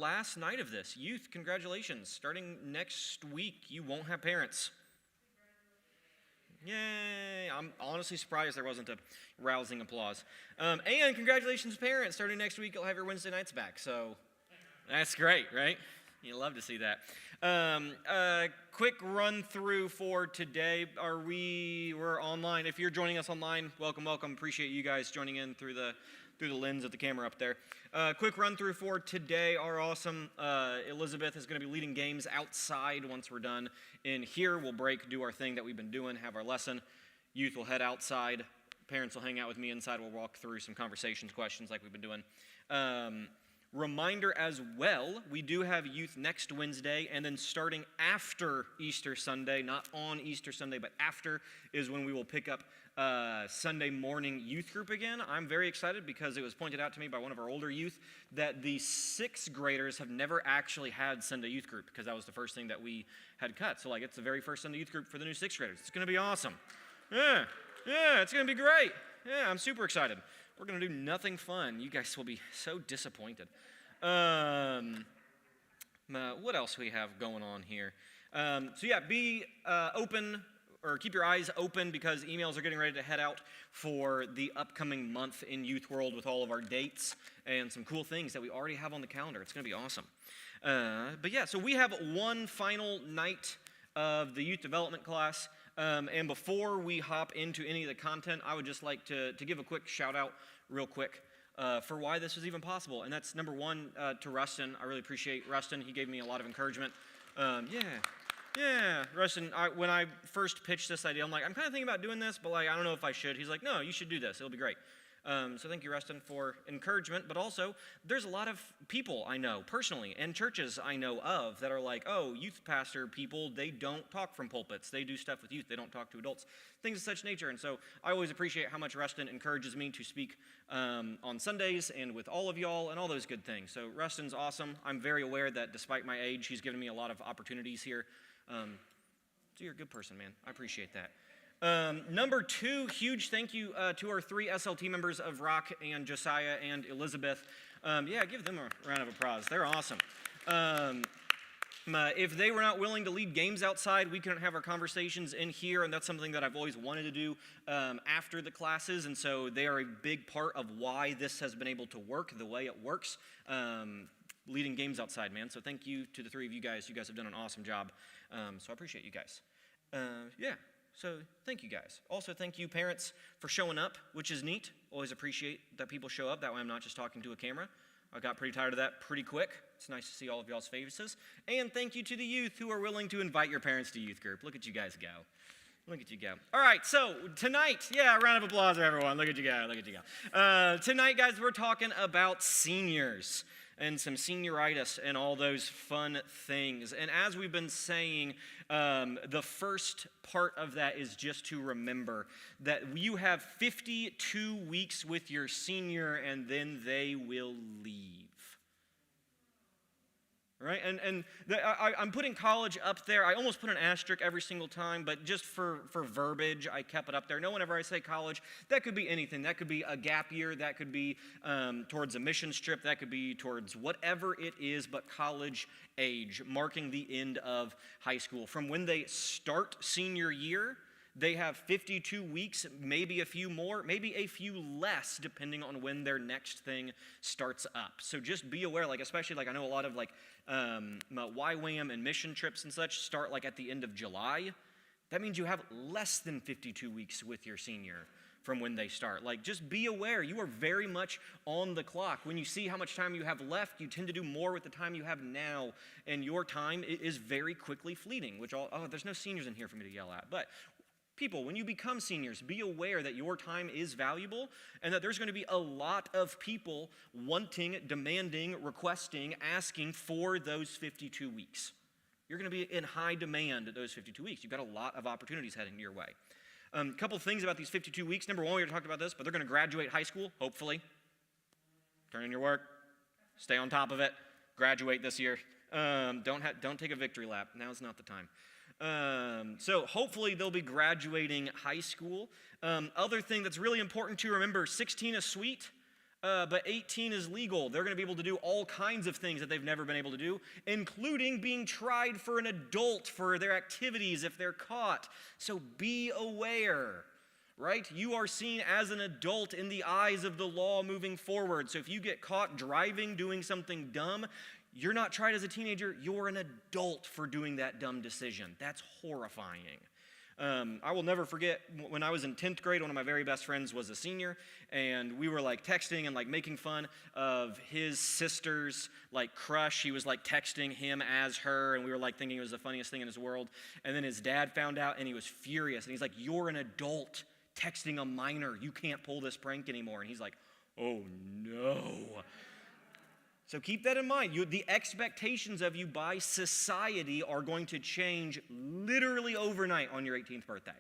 last night of this. Youth, congratulations. Starting next week, you won't have parents. Yay! I'm honestly surprised there wasn't a rousing applause. And congratulations, parents. Starting next week, you'll have your Wednesday nights back. So that's great, right? You love to see that. Quick run through for today. We're online. If you're joining us online, welcome. Appreciate you guys joining in through the lens of the camera up there. Quick run through for today. Our awesome Elizabeth is going to be leading games outside once we're done in here. We'll break, do our thing that we've been doing, have our lesson. Youth will head outside. Parents will hang out with me inside. We'll walk through some conversations, questions like we've been doing. Reminder as well, we do have youth next Wednesday, and then starting after Easter Sunday, not on Easter Sunday, but after, is when we will pick up Sunday morning youth group again. I'm very excited because it was pointed out to me by one of our older youth that the 6th graders have never actually had Sunday youth group because that was the first thing that we had cut. So it's the very first Sunday youth group for the new 6th graders. It's going to be awesome. Yeah, it's going to be great. Yeah, I'm super excited. We're going to do nothing fun. You guys will be so disappointed. What else we have going on here? Be open or keep your eyes open because emails are getting ready to head out for the upcoming month in Youth World with all of our dates and some cool things that we already have on the calendar. It's going to be awesome. So we have one final night of the youth development class. And before we hop into any of the content, I would just like to give a quick shout out real quick for why this was even possible. And that's number one to Rustin. I really appreciate Rustin. He gave me a lot of encouragement. Rustin, when I first pitched this idea, I'm kind of thinking about doing this, but I don't know if I should. He's like, no, you should do this. It'll be great. So thank you, Rustin, for encouragement. But also, there's a lot of people I know personally and churches I know of that are like, oh, youth pastor people, they don't talk from pulpits. They do stuff with youth. They don't talk to adults. Things of such nature. And so I always appreciate how much Rustin encourages me to speak on Sundays and with all of y'all and all those good things. So Rustin's awesome. I'm very aware that despite my age, he's given me a lot of opportunities here. So you're a good person, man. I appreciate that. Number 2, huge thank you to our 3 SLT members of Rock and Josiah and Elizabeth. Give them a round of applause. They're awesome. If they were not willing to lead games outside, we couldn't have our conversations in here, and that's something that I've always wanted to do after the classes, and so they are a big part of why this has been able to work the way it works, leading games outside, man. So thank you to the 3 of you guys. You guys have done an awesome job, so I appreciate you guys. So thank you guys. Also, thank you parents for showing up, which is neat. Always appreciate that people show up. That way I'm not just talking to a camera. I got pretty tired of that pretty quick. It's nice to see all of y'all's faces. And thank you to the youth who are willing to invite your parents to youth group. Look at you guys go. Look at you go. All right, so tonight, a round of applause for everyone. Look at you go. Tonight, guys, we're talking about seniors and some senioritis and all those fun things. And as we've been saying, the first part of that is just to remember that you have 52 weeks with your senior and then they will leave. Right? I'm putting college up there. I almost put an asterisk every single time, but just for verbiage, I kept it up there. Whenever I say college, that could be anything. That could be a gap year. That could be towards a missions trip. That could be towards whatever it is, but college age, marking the end of high school. From when they start senior year, they have 52 weeks, maybe a few more, maybe a few less, depending on when their next thing starts up. So just be aware, especially I know a lot of YWAM and mission trips and such start at the end of July. That means you have less than 52 weeks with your senior from when they start. Just be aware, you are very much on the clock. When you see how much time you have left, you tend to do more with the time you have now, and your time is very quickly fleeting, there's no seniors in here for me to yell at, but people, when you become seniors, be aware that your time is valuable and that there's going to be a lot of people wanting, demanding, requesting, asking for those 52 weeks. You're going to be in high demand at those 52 weeks. You've got a lot of opportunities heading your way. A couple things about these 52 weeks. Number one, we already talked about this, but they're going to graduate high school, hopefully. Turn in your work. Stay on top of it. Graduate this year. Don't take a victory lap. Now's not the time. So hopefully they'll be graduating high school. Other thing that's really important to remember, 16 is sweet. but 18 is legal. They're going to be able to do all kinds of things that they've never been able to do, including being tried for an adult for their activities if they're caught. So be aware, right? You are seen as an adult in the eyes of the law moving forward. So if you get caught driving, doing something dumb, you're not tried as a teenager. You're an adult for doing that dumb decision. That's horrifying. I will never forget when I was in 10th grade, one of my very best friends was a senior, and we were like texting and like making fun of his sister's like crush. He was like texting him as her, and we were like thinking it was the funniest thing in his world. And then his dad found out, and he was furious. And he's like, "You're an adult texting a minor. You can't pull this prank anymore." And he's like, "Oh no." So keep that in mind. The expectations of you by society are going to change literally overnight on your 18th birthday.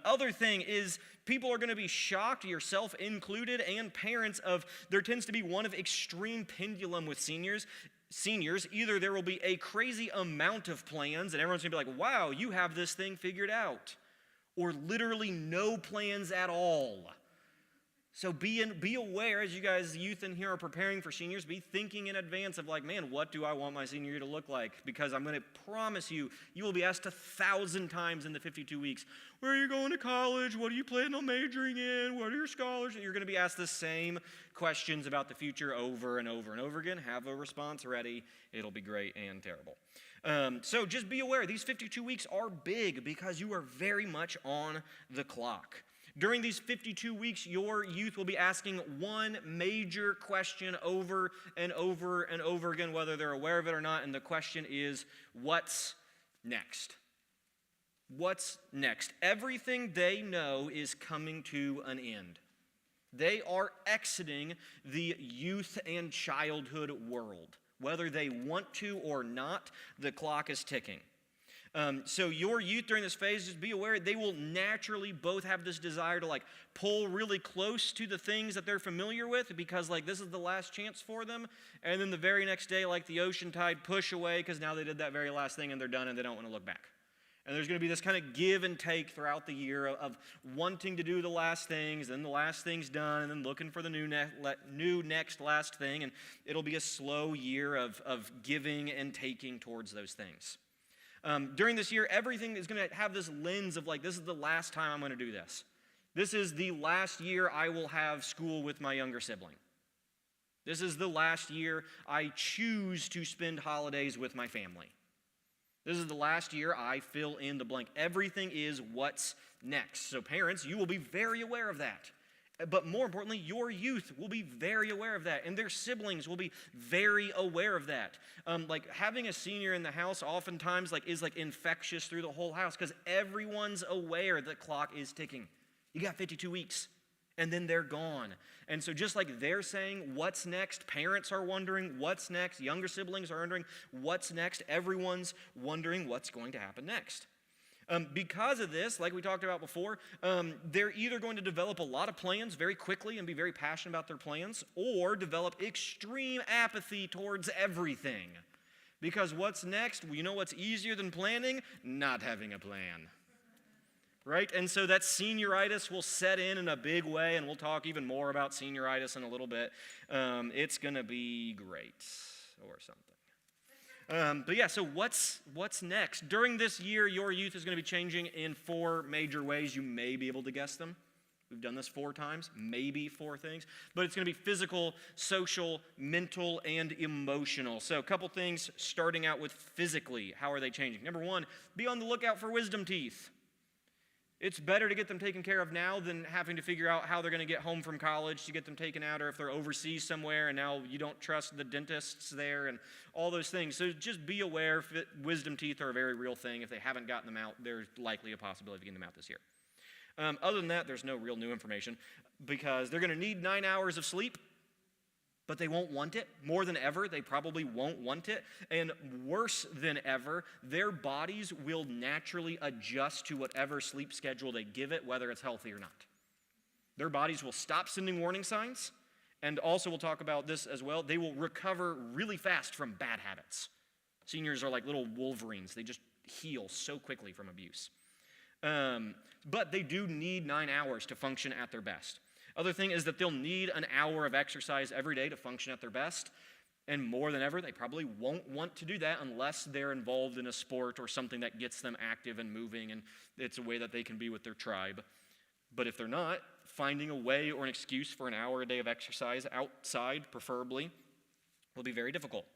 Other thing is people are going to be shocked, yourself included, and parents of, there tends to be one of extreme pendulum with seniors. Either there will be a crazy amount of plans and everyone's going to be like, "Wow, you have this thing figured out," or literally no plans at all. So be aware as you guys, youth in here, are preparing for seniors. Be thinking in advance of like, man, what do I want my senior year to look like? Because I'm going to promise you, you will be asked 1,000 times in the 52 weeks, "Where are you going to college? What are you planning on majoring in? What are your scholars?" You're going to be asked the same questions about the future over and over and over again. Have a response ready. It'll be great and terrible. So just be aware, these 52 weeks are big because you are very much on the clock. During these 52 weeks, your youth will be asking one major question over and over and over again, whether they're aware of it or not, and the question is, what's next? What's next? Everything they know is coming to an end. They are exiting the youth and childhood world. Whether they want to or not, the clock is ticking. So your youth during this phase, just be aware, they will naturally both have this desire to like pull really close to the things that they're familiar with because like this is the last chance for them. And then the very next day, like the ocean tide, push away because now they did that very last thing and they're done and they don't want to look back. And there's going to be this kind of give and take throughout the year of wanting to do the last things, then the last thing's done, and then looking for the new next last thing. And it'll be a slow year of giving and taking towards those things. During this year, everything is going to have this lens of like, this is the last time I'm going to do this. This is the last year I will have school with my younger sibling. This is the last year I choose to spend holidays with my family. This is the last year I fill in the blank. Everything is what's next. So parents, you will be very aware of that. But more importantly, your youth will be very aware of that, and their siblings will be very aware of that. Like having a senior in the house oftentimes is infectious through the whole house because everyone's aware the clock is ticking. You got 52 weeks, and then they're gone. And so just like they're saying, what's next? Parents are wondering what's next. Younger siblings are wondering what's next. Everyone's wondering what's going to happen next. Because of this, like we talked about before, they're either going to develop a lot of plans very quickly and be very passionate about their plans, or develop extreme apathy towards everything. Because what's next? You know what's easier than planning? Not having a plan. Right? And so that senioritis will set in a big way, and we'll talk even more about senioritis in a little bit. It's going to be great, or something. But yeah, so what's next? During this year, your youth is going to be changing in 4 major ways. You may be able to guess them. We've done this 4 times, maybe 4 things. But it's going to be physical, social, mental, and emotional. So a couple things starting out with physically. How are they changing? Number 1, be on the lookout for wisdom teeth. It's better to get them taken care of now than having to figure out how they're going to get home from college to get them taken out, or if they're overseas somewhere and now you don't trust the dentists there and all those things. So just be aware, wisdom teeth are a very real thing. If they haven't gotten them out, there's likely a possibility of getting them out this year. Other than that, there's no real new information because they're going to need 9 hours of sleep, but they won't want it. More than ever, they probably won't want it. And worse than ever, their bodies will naturally adjust to whatever sleep schedule they give it, whether it's healthy or not. Their bodies will stop sending warning signs, and also we'll talk about this as well. They will recover really fast from bad habits. Seniors are like little wolverines. They just heal so quickly from abuse. But they do need 9 hours to function at their best. Other thing is that they'll need an hour of exercise every day to function at their best. And more than ever, they probably won't want to do that unless they're involved in a sport or something that gets them active and moving, and it's a way that they can be with their tribe. But if they're not, finding a way or an excuse for an hour a day of exercise outside, preferably, will be very difficult.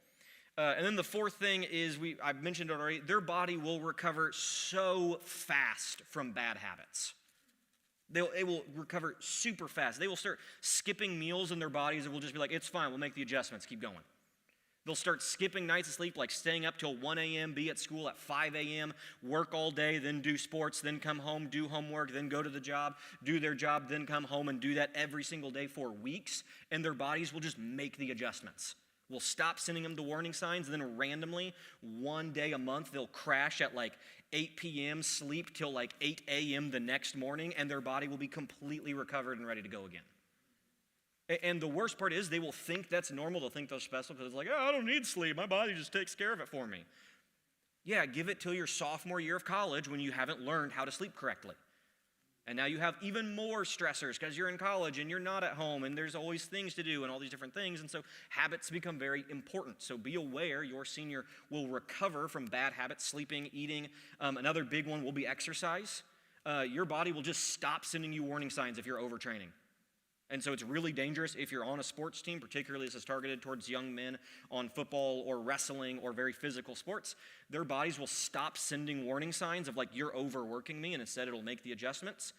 And then the fourth thing is, I've mentioned it already, their body will recover so fast from bad habits. It will recover super fast. They will start skipping meals in their bodies and will just be like, it's fine, we'll make the adjustments, keep going. They'll start skipping nights of sleep, like staying up till 1 a.m., be at school at 5 a.m., work all day, then do sports, then come home, do homework, then go to the job, do their job, then come home and do that every single day for weeks, and their bodies will just make the adjustments. We'll stop sending them the warning signs, and then randomly, one day a month, they'll crash at like 8 p.m., sleep till like 8 a.m. the next morning, and their body will be completely recovered and ready to go again. And the worst part is they will think that's normal. They'll think they're special because it's like, oh, I don't need sleep. My body just takes care of it for me. Yeah, give it till your sophomore year of college when you haven't learned how to sleep correctly. And now you have even more stressors because you're in college and you're not at home and there's always things to do and all these different things. And so habits become very important. So be aware your senior will recover from bad habits, sleeping, eating. Another big one will be exercise. Your body will just stop sending you warning signs if you're overtraining. And so it's really dangerous if you're on a sports team, particularly this is targeted towards young men on football or wrestling or very physical sports. Their bodies will stop sending warning signs of like, you're overworking me, and instead it'll make the adjustments.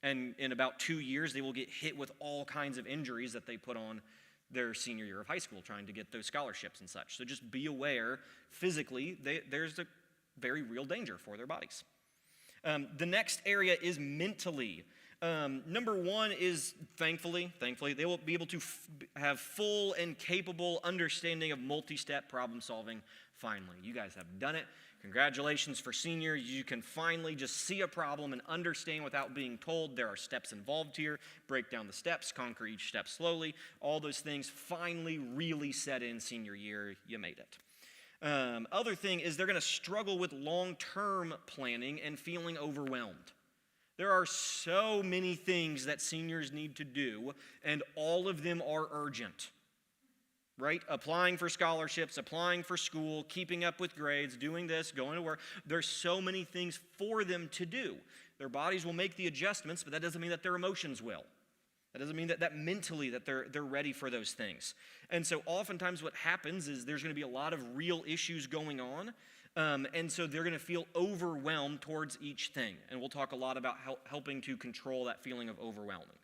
And in about 2 years, they will get hit with all kinds of injuries that they put on their senior year of high school trying to get those scholarships and such. So just be aware, physically, there's a very real danger for their bodies. The next area is mentally. Number one is, thankfully, they will be able to have full and capable understanding of multi-step problem solving finally. You guys have done it. Congratulations for seniors. You can finally just see a problem and understand without being told there are steps involved here. Break down the steps, conquer each step slowly. All those things finally really set in senior year. You made it. Other thing is they're going to struggle with long-term planning and feeling overwhelmed. There are so many things that seniors need to do, and all of them are urgent, right? Applying for scholarships, applying for school, keeping up with grades, doing this, going to work. There's so many things for them to do. Their bodies will make the adjustments, but that doesn't mean that their emotions will. That doesn't mean that mentally that they're ready for those things. And so oftentimes what happens is there's going to be a lot of real issues going on, and so they're going to feel overwhelmed towards each thing. And we'll talk a lot about helping to control that feeling of overwhelming.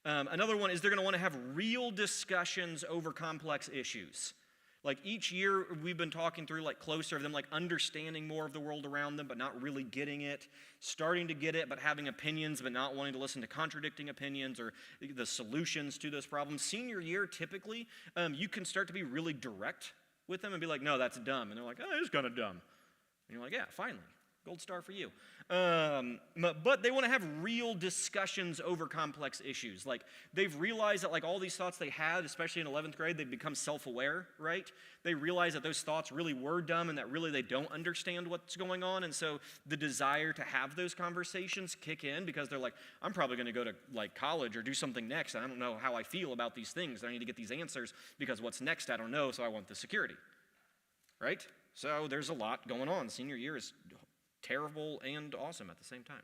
Another one is they're going to want to have real discussions over complex issues. Like each year we've been talking through like closer of them like understanding more of the world around them but not really getting it, starting to get it but having opinions but not wanting to listen to contradicting opinions or the solutions to those problems. Senior year typically you can start to be really direct with them and be like, no, that's dumb. And they're like, oh, it is kind of dumb. And you're like, yeah, finally, gold star for you. But they want to have real discussions over complex issues. Like they've realized that like all these thoughts they had, especially in 11th grade, they've become self-aware, right? They realize that those thoughts really were dumb and that really they don't understand what's going on. And so the desire to have those conversations kick in because they're like, I'm probably going to go to like college or do something next. And I don't know how I feel about these things. I need to get these answers because what's next I don't know, so I want the security, right? So there's a lot going on. Senior year is terrible and awesome at the same time.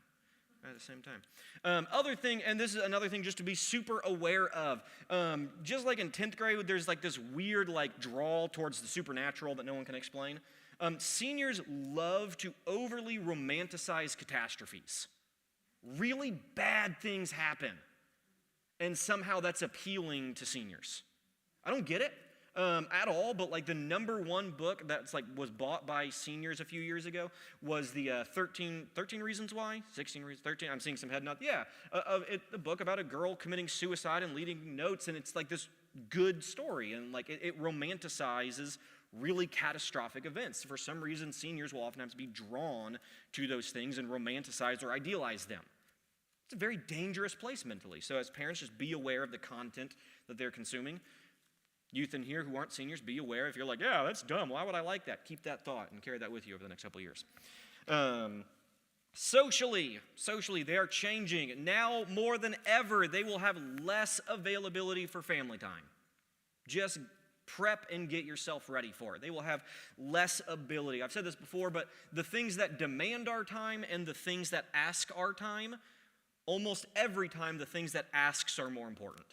Other thing, and this is another thing just to be super aware of, just like in 10th grade, there's like this weird like draw towards the supernatural that no one can explain. Seniors love to overly romanticize catastrophes. Really bad things happen, and somehow that's appealing to seniors. I don't get it. At all, but like the number one book that's like was bought by seniors a few years ago was the 13 Reasons Why, 16 Reasons, 13, I'm seeing some head nods. Yeah, a book about a girl committing suicide and leaving notes, and it's like this good story, and like it romanticizes really catastrophic events. For some reason, seniors will oftentimes be drawn to those things and romanticize or idealize them. It's a very dangerous place mentally. So as parents, just be aware of the content that they're consuming. Youth in here who aren't seniors, be aware. If you're like, yeah, that's dumb, why would I like that? Keep that thought and carry that with you over the next couple of years. Socially, they are changing. Now more than ever, they will have less availability for family time. Just prep and get yourself ready for it. They will have less ability. I've said this before, but the things that demand our time and the things that ask our time, almost every time the things that asks are more important.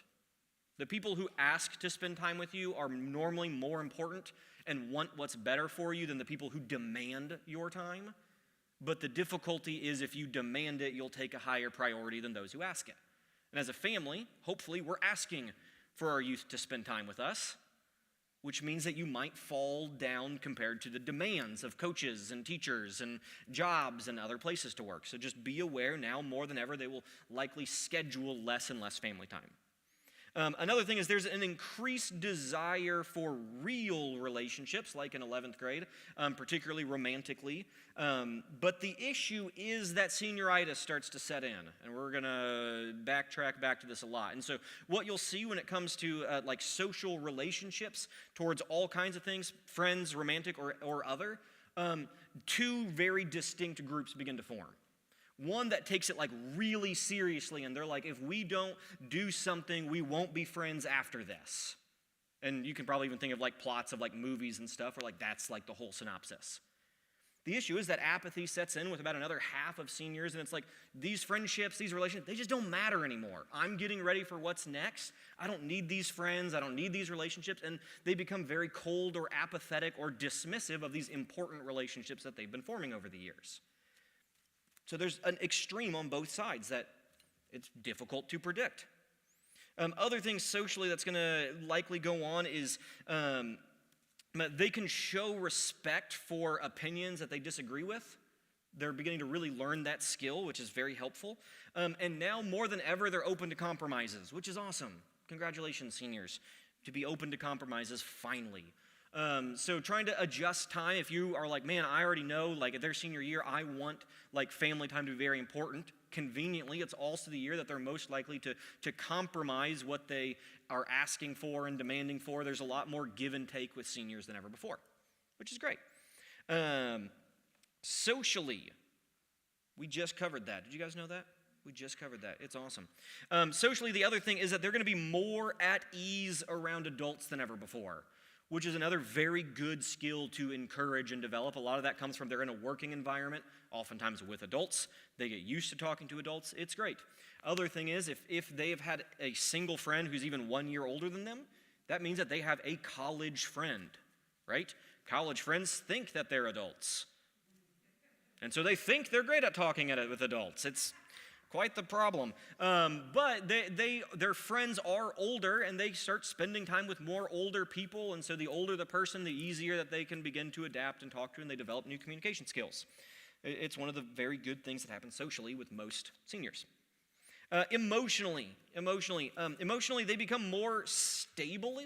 The people who ask to spend time with you are normally more important and want what's better for you than the people who demand your time. But the difficulty is if you demand it, you'll take a higher priority than those who ask it. And as a family, hopefully we're asking for our youth to spend time with us, which means that you might fall down compared to the demands of coaches and teachers and jobs and other places to work. So just be aware now more than ever they will likely schedule less and less family time. Another thing is there's an increased desire for real relationships, like in 11th grade, particularly romantically. But the issue is that senioritis starts to set in, and we're going to backtrack back to this a lot. And so what you'll see when it comes to like social relationships towards all kinds of things, friends, romantic or other, two very distinct groups begin to form. One that takes it like really seriously, and they're like, if we don't do something, we won't be friends after this. And you can probably even think of like plots of like movies and stuff, where like that's like the whole synopsis. The issue is that apathy sets in with about another half of seniors, and it's like these friendships, these relationships, they just don't matter anymore. I'm getting ready for what's next. I don't need these friends. I don't need these relationships. And they become very cold or apathetic or dismissive of these important relationships that they've been forming over the years. So there's an extreme on both sides that it's difficult to predict. Other things socially that's going to likely go on is they can show respect for opinions that they disagree with. They're beginning to really learn that skill, which is very helpful. And now more than ever, they're open to compromises, which is awesome. Congratulations, seniors, to be open to compromises finally. So trying to adjust time, if you are like, man, I already know, like, at their senior year, I want, like, family time to be very important. Conveniently, it's also the year that they're most likely to compromise what they are asking for and demanding for. There's a lot more give and take with seniors than ever before, which is great. Socially, we just covered that. Did you guys know that? We just covered that. It's awesome. Socially, the other thing is that they're going to be more at ease around adults than ever before, which is another very good skill to encourage and develop. A lot of that comes from they're in a working environment, oftentimes with adults. They get used to talking to adults. It's great. Other thing is, if they've had a single friend who's even 1 year older than them, that means that they have a college friend, right? College friends think that they're adults. And so they think they're great at talking with adults. It's quite the problem. But their friends are older, and they start spending time with more older people, and so the older the person, the easier that they can begin to adapt and talk to, and they develop new communication skills. It's one of the very good things that happens socially with most seniors. Emotionally, they become more stable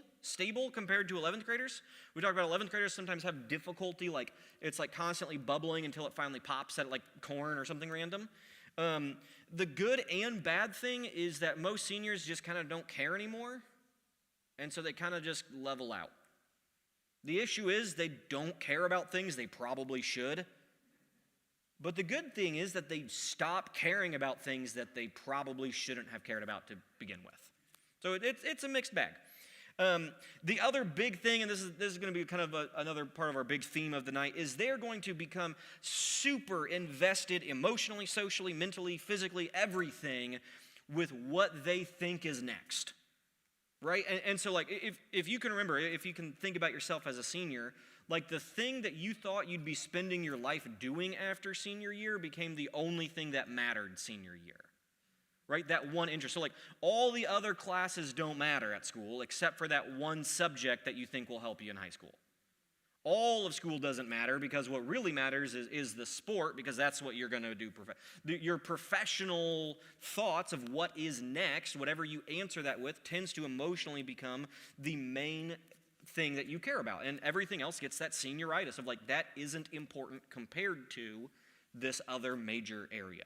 compared to 11th graders. We talk about 11th graders sometimes have difficulty, like it's like constantly bubbling until it finally pops at like corn or something random. The good and bad thing is that most seniors just kind of don't care anymore, and so they kind of just level out. The issue is they don't care about things they probably should, but the good thing is that they stop caring about things that they probably shouldn't have cared about to begin with. So it's a mixed bag. The other big thing, and this is going to be kind of another part of our big theme of the night, is they're going to become super invested emotionally, socially, mentally, physically, everything with what they think is next, right? And so, like, if you can remember, if you can think about yourself as a senior, like the thing that you thought you'd be spending your life doing after senior year became the only thing that mattered senior year. Right, that one interest. So like all the other classes don't matter at school except for that one subject that you think will help you in high school. All of school doesn't matter because what really matters is the sport, because that's what you're going to do. Your professional thoughts of what is next, whatever you answer that with, tends to emotionally become the main thing that you care about. And everything else gets that senioritis of like that isn't important compared to this other major area.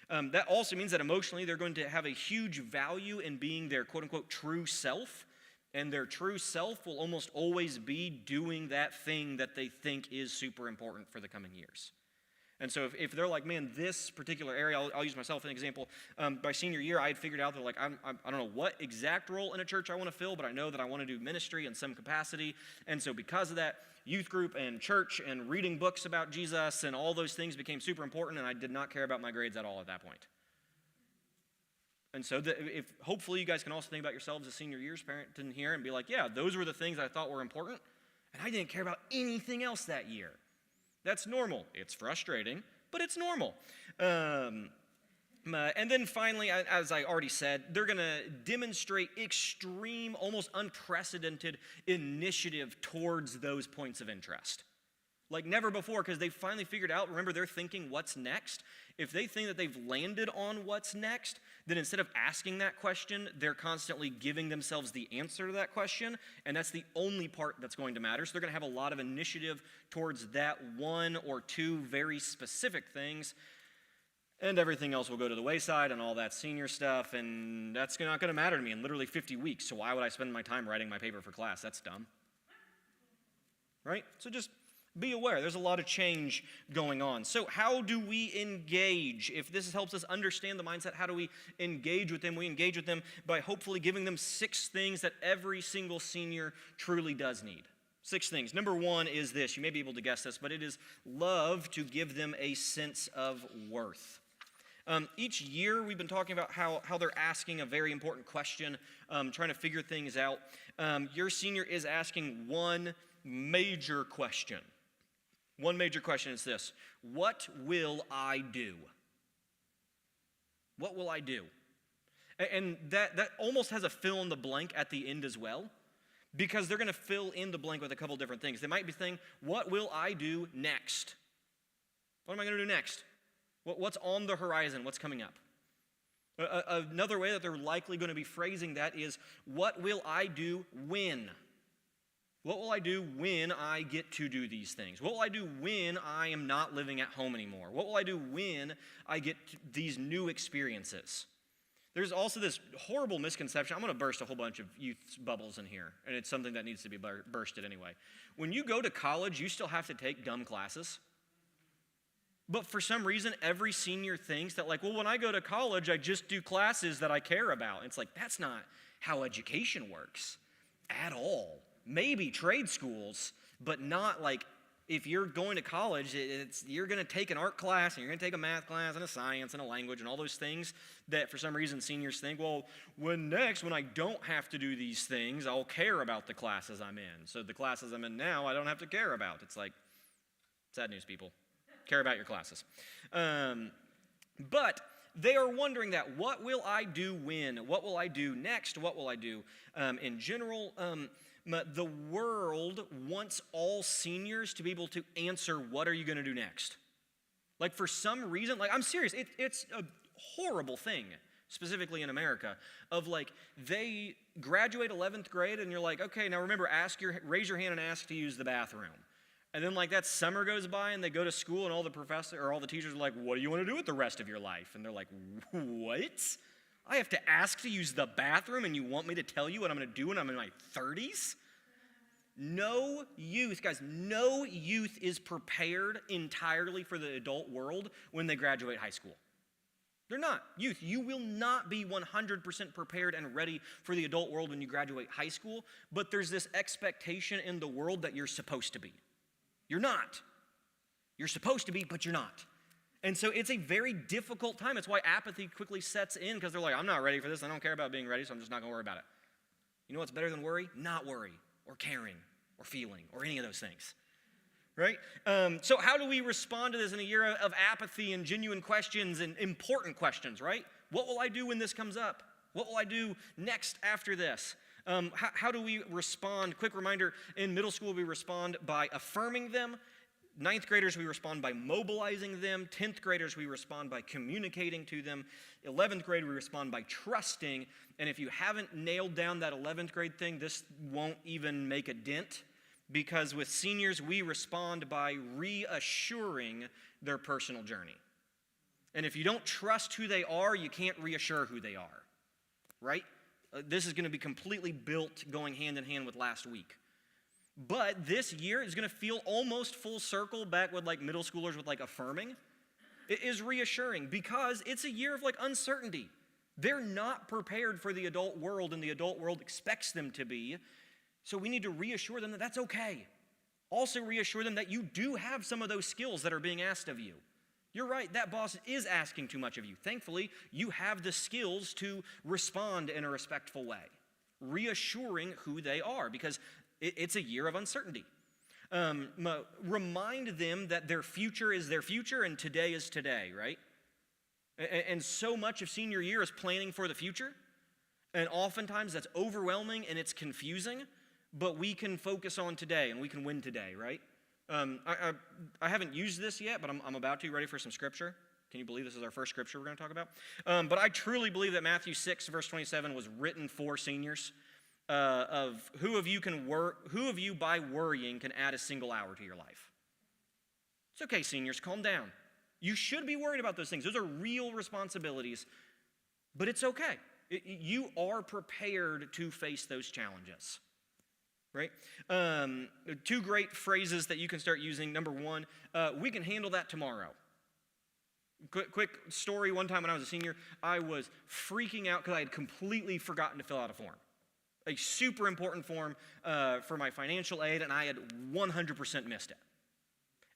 That also means that emotionally they're going to have a huge value in being their quote-unquote true self, and their true self will almost always be doing that thing that they think is super important for the coming years. And so if they're like, man, this particular area, I'll use myself as an example. By senior year, I had figured out that like, I don't know what exact role in a church I want to fill, but I know that I want to do ministry in some capacity. And so because of that, youth group and church and reading books about Jesus and all those things became super important, and I did not care about my grades at all at that point. And so if hopefully you guys can also think about yourselves as senior years parenting here and be like, yeah, those were the things I thought were important, and I didn't care about anything else that year. That's normal. It's frustrating, but it's normal. And then finally, as I already said, they're going to demonstrate extreme, almost unprecedented initiative towards those points of interest. Like never before, because they finally figured out, remember, they're thinking what's next. If they think that they've landed on what's next, then instead of asking that question, they're constantly giving themselves the answer to that question, and that's the only part that's going to matter. So they're going to have a lot of initiative towards that one or two very specific things, and everything else will go to the wayside and all that senior stuff, and that's not going to matter to me in literally 50 weeks, so why would I spend my time writing my paper for class? That's dumb. Right? So just be aware, there's a lot of change going on. So how do we engage? If this helps us understand the mindset, how do we engage with them? We engage with them by hopefully giving them 6 things that every single senior truly does need. 6 things. Number 1 is this. You may be able to guess this, but it is love to give them a sense of worth. Each year we've been talking about how they're asking a very important question, trying to figure things out. Your senior is asking one major question. One major question is this: what will I do? What will I do? And that almost has a fill in the blank at the end as well, because they're going to fill in the blank with a couple different things. They might be saying, what will I do next? What am I going to do next? What's on the horizon? What's coming up? Another way that they're likely going to be phrasing that is, what will I do when? What will I do when I get to do these things? What will I do when I am not living at home anymore? What will I do when I get these new experiences? There's also this horrible misconception. I'm going to burst a whole bunch of youth bubbles in here, and it's something that needs to be bursted anyway. When you go to college, you still have to take dumb classes. But for some reason, every senior thinks that, like, well, when I go to college, I just do classes that I care about. It's like, that's not how education works at all. Maybe trade schools, but not like if you're going to college, you're going to take an art class and you're going to take a math class and a science and a language and all those things that for some reason seniors think, well, when I don't have to do these things, I'll care about the classes I'm in. So the classes I'm in now, I don't have to care about. It's like, sad news, people. Care about your classes. But they are wondering that, what will I do when? What will I do next? What will I do in general? The world wants all seniors to be able to answer, what are you going to do next? Like for some reason, like I'm serious, it's a horrible thing, specifically in America, of like they graduate 11th grade and you're like, okay, now remember, raise your hand and ask to use the bathroom. And then like that summer goes by and they go to school and all the teachers are like, what do you want to do with the rest of your life? And they're like, what? I have to ask to use the bathroom and you want me to tell you what I'm going to do when I'm in my 30s? No youth, guys, no youth is prepared entirely for the adult world when they graduate high school. They're not. Youth, you will not be 100% prepared and ready for the adult world when you graduate high school, but there's this expectation in the world that you're supposed to be. You're not. You're supposed to be, but you're not. And so it's a very difficult time. It's why apathy quickly sets in, because they're like, I'm not ready for this. I don't care about being ready, so I'm just not going to worry about it. You know what's better than worry? Not worry, or caring, or feeling, or any of those things. Right? So how do we respond to this in a year of apathy and genuine questions and important questions, right? What will I do when this comes up? What will I do next after this? How do we respond? Quick reminder, in middle school we respond by affirming them. 9th graders, we respond by mobilizing them. 10th graders, we respond by communicating to them. 11th grade, we respond by trusting. And if you haven't nailed down that 11th grade thing, this won't even make a dent, because with seniors, we respond by reassuring their personal journey. And if you don't trust who they are, you can't reassure who they are, right? This is going to be completely built going hand in hand with last week. But this year is going to feel almost full circle back with like middle schoolers with like affirming. is reassuring because it's a year of like uncertainty. They're not prepared for the adult world, and the adult world expects them to be. So we need to reassure them that that's okay. Also reassure them that you do have some of those skills that are being asked of you. You're right, that boss is asking too much of you. Thankfully, you have the skills to respond in a respectful way, reassuring who they are, because it's a year of uncertainty. Remind them that their future is their future and today is today, right? And so much of senior year is planning for the future, and oftentimes that's overwhelming and it's confusing, but we can focus on today and we can win today, right? I haven't used this yet, but I'm about to. Ready for some scripture? Can you believe this is our first scripture we're going to talk about? But I truly believe that Matthew 6, verse 27 was written for seniors. Of who of you by worrying can add a single hour to your life? It's okay, seniors, calm down. You should be worried about those things. Those are real responsibilities, but it's okay. You are prepared to face those challenges. Right? Two great phrases that you can start using. Number one, we can handle that tomorrow. Quick story. One time when I was a senior, I was freaking out because I had completely forgotten to fill out a form. A super important form for my financial aid, and I had 100% missed it.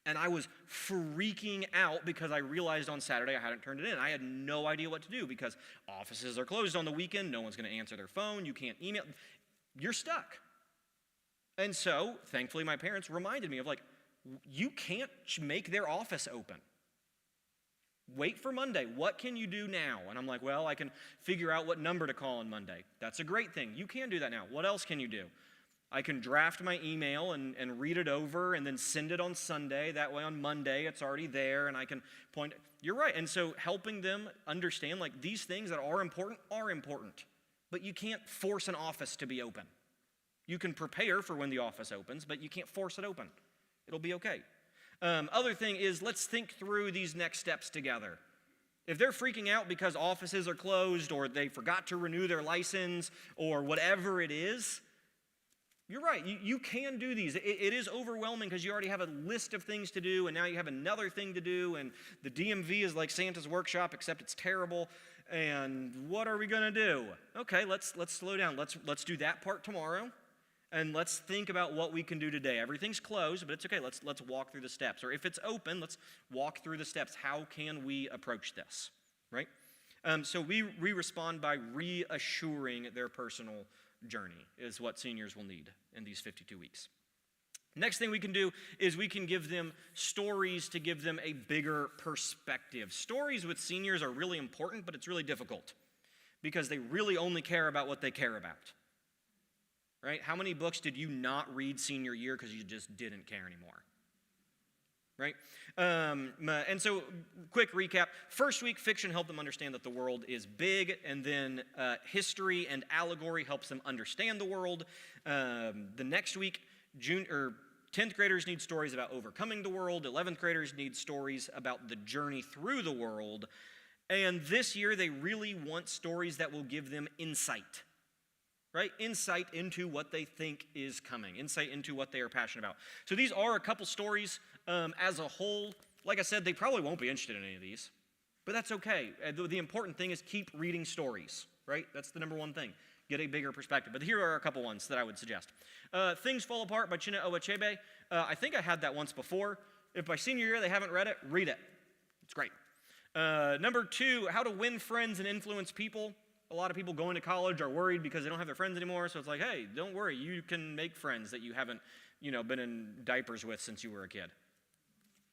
And I was freaking out because I realized on Saturday I hadn't turned it in. I had no idea what to do because offices are closed on the weekend. No one's going to answer their phone. You can't email. You're stuck. And so, thankfully, my parents reminded me of like, you can't make their office open. Wait for Monday. What can you do now? And I'm like, well, I can figure out what number to call on Monday. That's a great thing. You can do that now. What else can you do? I can draft my email and read it over and then send it on Sunday. That way on Monday it's already there and I can point. You're right. And so helping them understand like these things that are important, but you can't force an office to be open. You can prepare for when the office opens, but you can't force it open. It'll be okay. Other thing is, let's think through these next steps together. If they're freaking out because offices are closed or they forgot to renew their license or whatever it is, you're right. You can do these. It is overwhelming because you already have a list of things to do, and now you have another thing to do, and the DMV is like Santa's workshop, except it's terrible. And what are we going to do? Okay, let's slow down. Let's do that part tomorrow. And let's think about what we can do today. Everything's closed, but it's okay. Let's walk through the steps. Or if it's open, let's walk through the steps. How can we approach this, right? So we respond by reassuring their personal journey is what seniors will need in these 52 weeks. Next thing we can do is we can give them stories to give them a bigger perspective. Stories with seniors are really important, but it's really difficult because they really only care about what they care about. Right? How many books did you not read senior year because you just didn't care anymore? Right? And so, quick recap. First week, fiction helped them understand that the world is big, and then history and allegory helps them understand the world. The next week, 10th graders need stories about overcoming the world. 11th graders need stories about the journey through the world. And this year, they really want stories that will give them insight. Right? Insight into what they think is coming. Insight into what they are passionate about. So these are a couple stories as a whole. Like I said, they probably won't be interested in any of these. But that's okay. The important thing is keep reading stories. Right? That's the number one thing. Get a bigger perspective. But here are a couple ones that I would suggest. Things Fall Apart by Chinua Achebe. I think I had that once before. If by senior year they haven't read it, read it. It's great. Number 2, How to Win Friends and Influence People. A lot of people going to college are worried because they don't have their friends anymore. So it's like, hey, don't worry. You can make friends that you haven't, been in diapers with since you were a kid.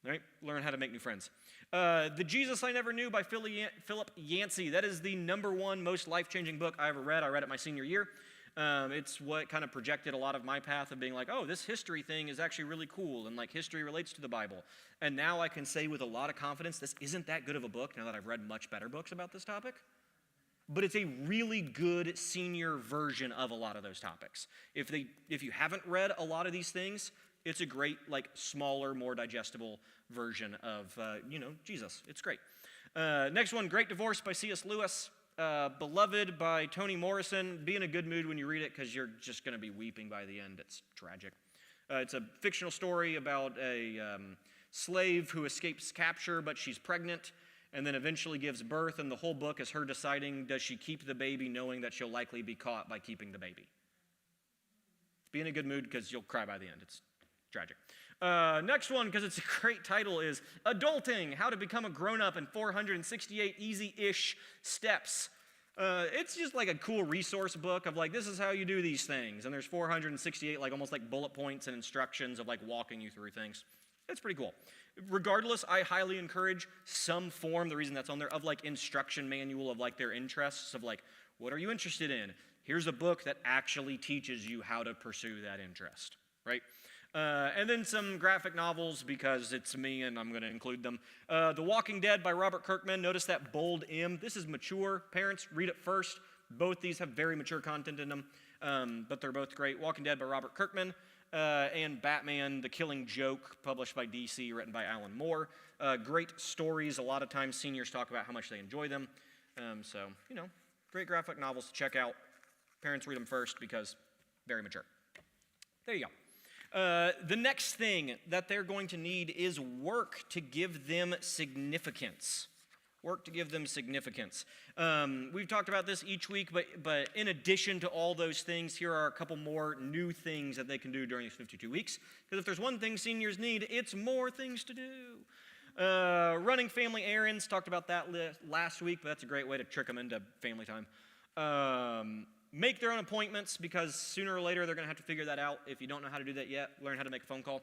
Right? Learn how to make new friends. The Jesus I Never Knew by Philip Yancey. That is the number 1 most life-changing book I ever read. I read it my senior year. It's what kind of projected a lot of my path of being like, oh, this history thing is actually really cool, and like history relates to the Bible. And now I can say with a lot of confidence, this isn't that good of a book now that I've read much better books about this topic. But it's a really good senior version of a lot of those topics. If you haven't read a lot of these things, it's a great, smaller, more digestible version of, Jesus. It's great. Next one, Great Divorce by C.S. Lewis. Beloved by Toni Morrison. Be in a good mood when you read it because you're just going to be weeping by the end. It's tragic. It's a fictional story about a slave who escapes capture, but she's pregnant, and then eventually gives birth, and the whole book is her deciding, does she keep the baby knowing that she'll likely be caught by keeping the baby? Be in a good mood because you'll cry by the end. It's tragic. Next one, because it's a great title, is Adulting, How to Become a Grown-Up in 468 Easy-ish Steps. It's just like a cool resource book of like, this is how you do these things. And there's 468 like almost like bullet points and instructions of like walking you through things. It's pretty cool. Regardless, I highly encourage some form, the reason that's on there, of like instruction manual of like their interests, of like, what are you interested in? Here's a book that actually teaches you how to pursue that interest, right? And then some graphic novels because it's me and I'm going to include them. The Walking Dead by Robert Kirkman. Notice that bold M. This is mature. Parents, read it first. Both these have very mature content in them, but they're both great. Walking Dead by Robert Kirkman and Batman, The Killing Joke, published by DC, written by Alan Moore. Great stories. A lot of times seniors talk about how much they enjoy them. So, great graphic novels to check out. Parents, read them first because very mature. There you go. The next thing that they're going to need is work to give them significance. Work to give them significance. We've talked about this each week, but in addition to all those things, here are a couple more new things that they can do during these 52 weeks. Because if there's one thing seniors need, it's more things to do. Running family errands, talked about that last week, but that's a great way to trick them into family time. Make their own appointments because sooner or later they're going to have to figure that out. If you don't know how to do that yet, learn how to make a phone call.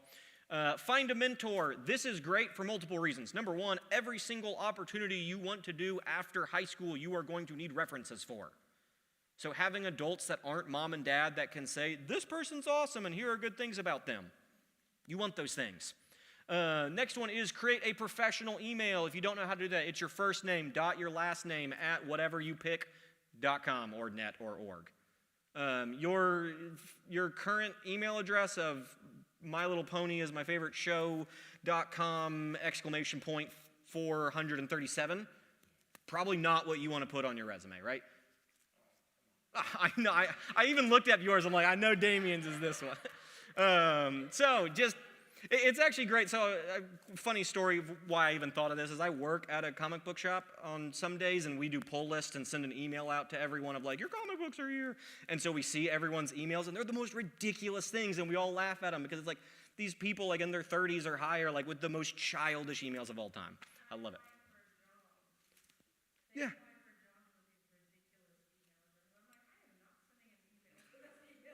Find a mentor. This is great for multiple reasons. Number one, every single opportunity you want to do after high school, you are going to need references for. So having adults that aren't mom and dad that can say, this person's awesome and here are good things about them. You want those things. Next one is create a professional email. If you don't know how to do that, it's your first name, dot your last name at whatever you pick. .com or net or org. Your current email address of My Little Pony is my favorite show.com exclamation point 437. Probably not what you want to put on your resume, right? I know. I even looked at yours. I'm like, I know Damien's is this one. It's actually great. So, a funny story of why I even thought of this is I work at a comic book shop on some days, and we do pull lists and send an email out to everyone of like, your comic books are here. And so we see everyone's emails, and they're the most ridiculous things, and we all laugh at them because it's like these people like in their 30s or higher, like with the most childish emails of all time. I love it. Yeah.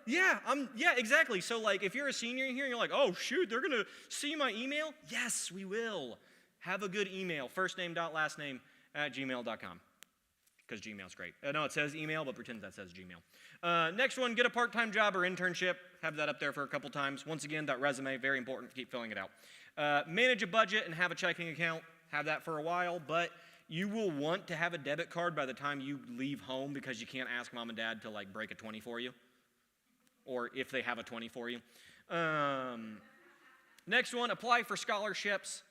Yeah, exactly. So like if you're a senior in here and you're like, oh shoot, they're gonna see my email? Yes, we will. Have a good email, firstname.lastname@gmail.com. Because Gmail's great. No, it says email, but pretend that says Gmail. Next one, get a part-time job or internship. Have that up there for a couple times. Once again, that resume, very important to keep filling it out. Manage a budget and have a checking account. Have that for a while, but you will want to have a debit card by the time you leave home because you can't ask mom and dad to like break a 20 for you. Or if they have a 20 for you. Next one, apply for scholarships.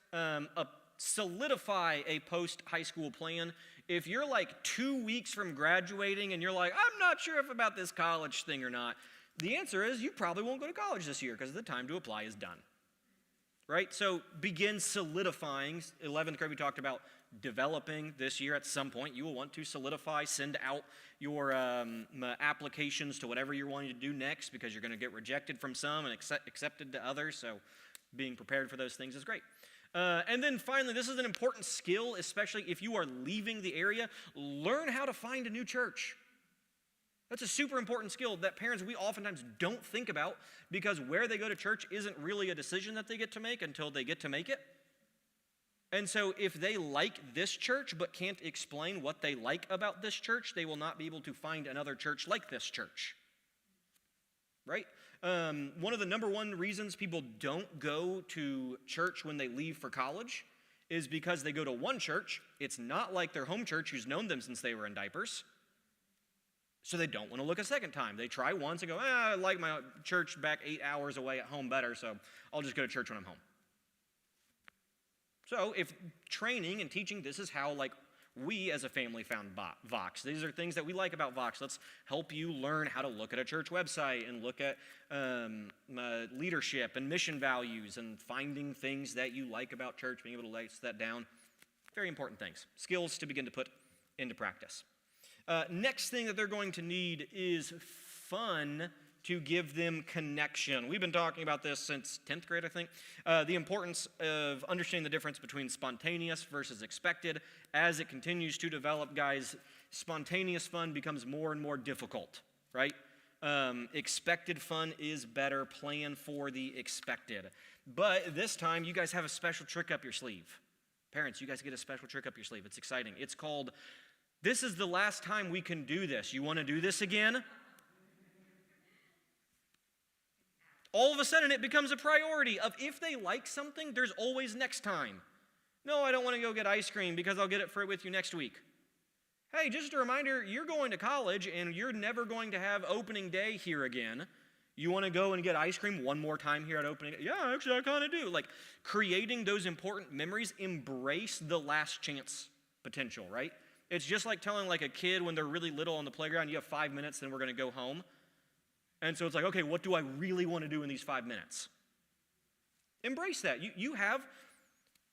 Solidify a post-high school plan. If you're like 2 weeks from graduating and you're like, I'm not sure if about this college thing or not, the answer is you probably won't go to college this year because the time to apply is done. Right? So begin solidifying. 11th grade we talked about developing this year at some point. You will want to solidify, send out your applications to whatever you're wanting to do next because you're going to get rejected from some and accepted to others. So being prepared for those things is great. And then finally, this is an important skill, especially if you are leaving the area. Learn how to find a new church. That's a super important skill that parents, we oftentimes don't think about because where they go to church isn't really a decision that they get to make until they get to make it. And so if they like this church but can't explain what they like about this church, they will not be able to find another church like this church. Right? One of the number one reasons people don't go to church when they leave for college is because they go to one church. It's not like their home church who's known them since they were in diapers. So they don't want to look a second time. They try once and go, I like my church back 8 hours away at home better, so I'll just go to church when I'm home. So if training and teaching, this is how like We, as a family, found Vox. These are things that we like about Vox. Let's help you learn how to look at a church website and look at leadership and mission values and finding things that you like about church, being able to lay that down. Very important things. Skills to begin to put into practice. Next thing that they're going to need is fun to give them connection. We've been talking about this since 10th grade, I think. The importance of understanding the difference between spontaneous versus expected. As it continues to develop, guys, spontaneous fun becomes more and more difficult, right? Expected fun is better. Plan for the expected. But this time, you guys have a special trick up your sleeve. Parents, you guys get a special trick up your sleeve. It's exciting. It's called, "This is the last time we can do this. You want to do this again?" All of a sudden, it becomes a priority of if they like something, there's always next time. No, I don't want to go get ice cream because I'll get it with you next week. Hey, just a reminder, you're going to college and you're never going to have opening day here again. You want to go and get ice cream one more time here at opening day? Yeah, actually, I kind of do. Like, creating those important memories, embrace the last chance potential, right? It's just like telling like a kid when they're really little on the playground, you have 5 minutes, then we're going to go home. And so it's like, okay, what do I really want to do in these 5 minutes? Embrace that. You have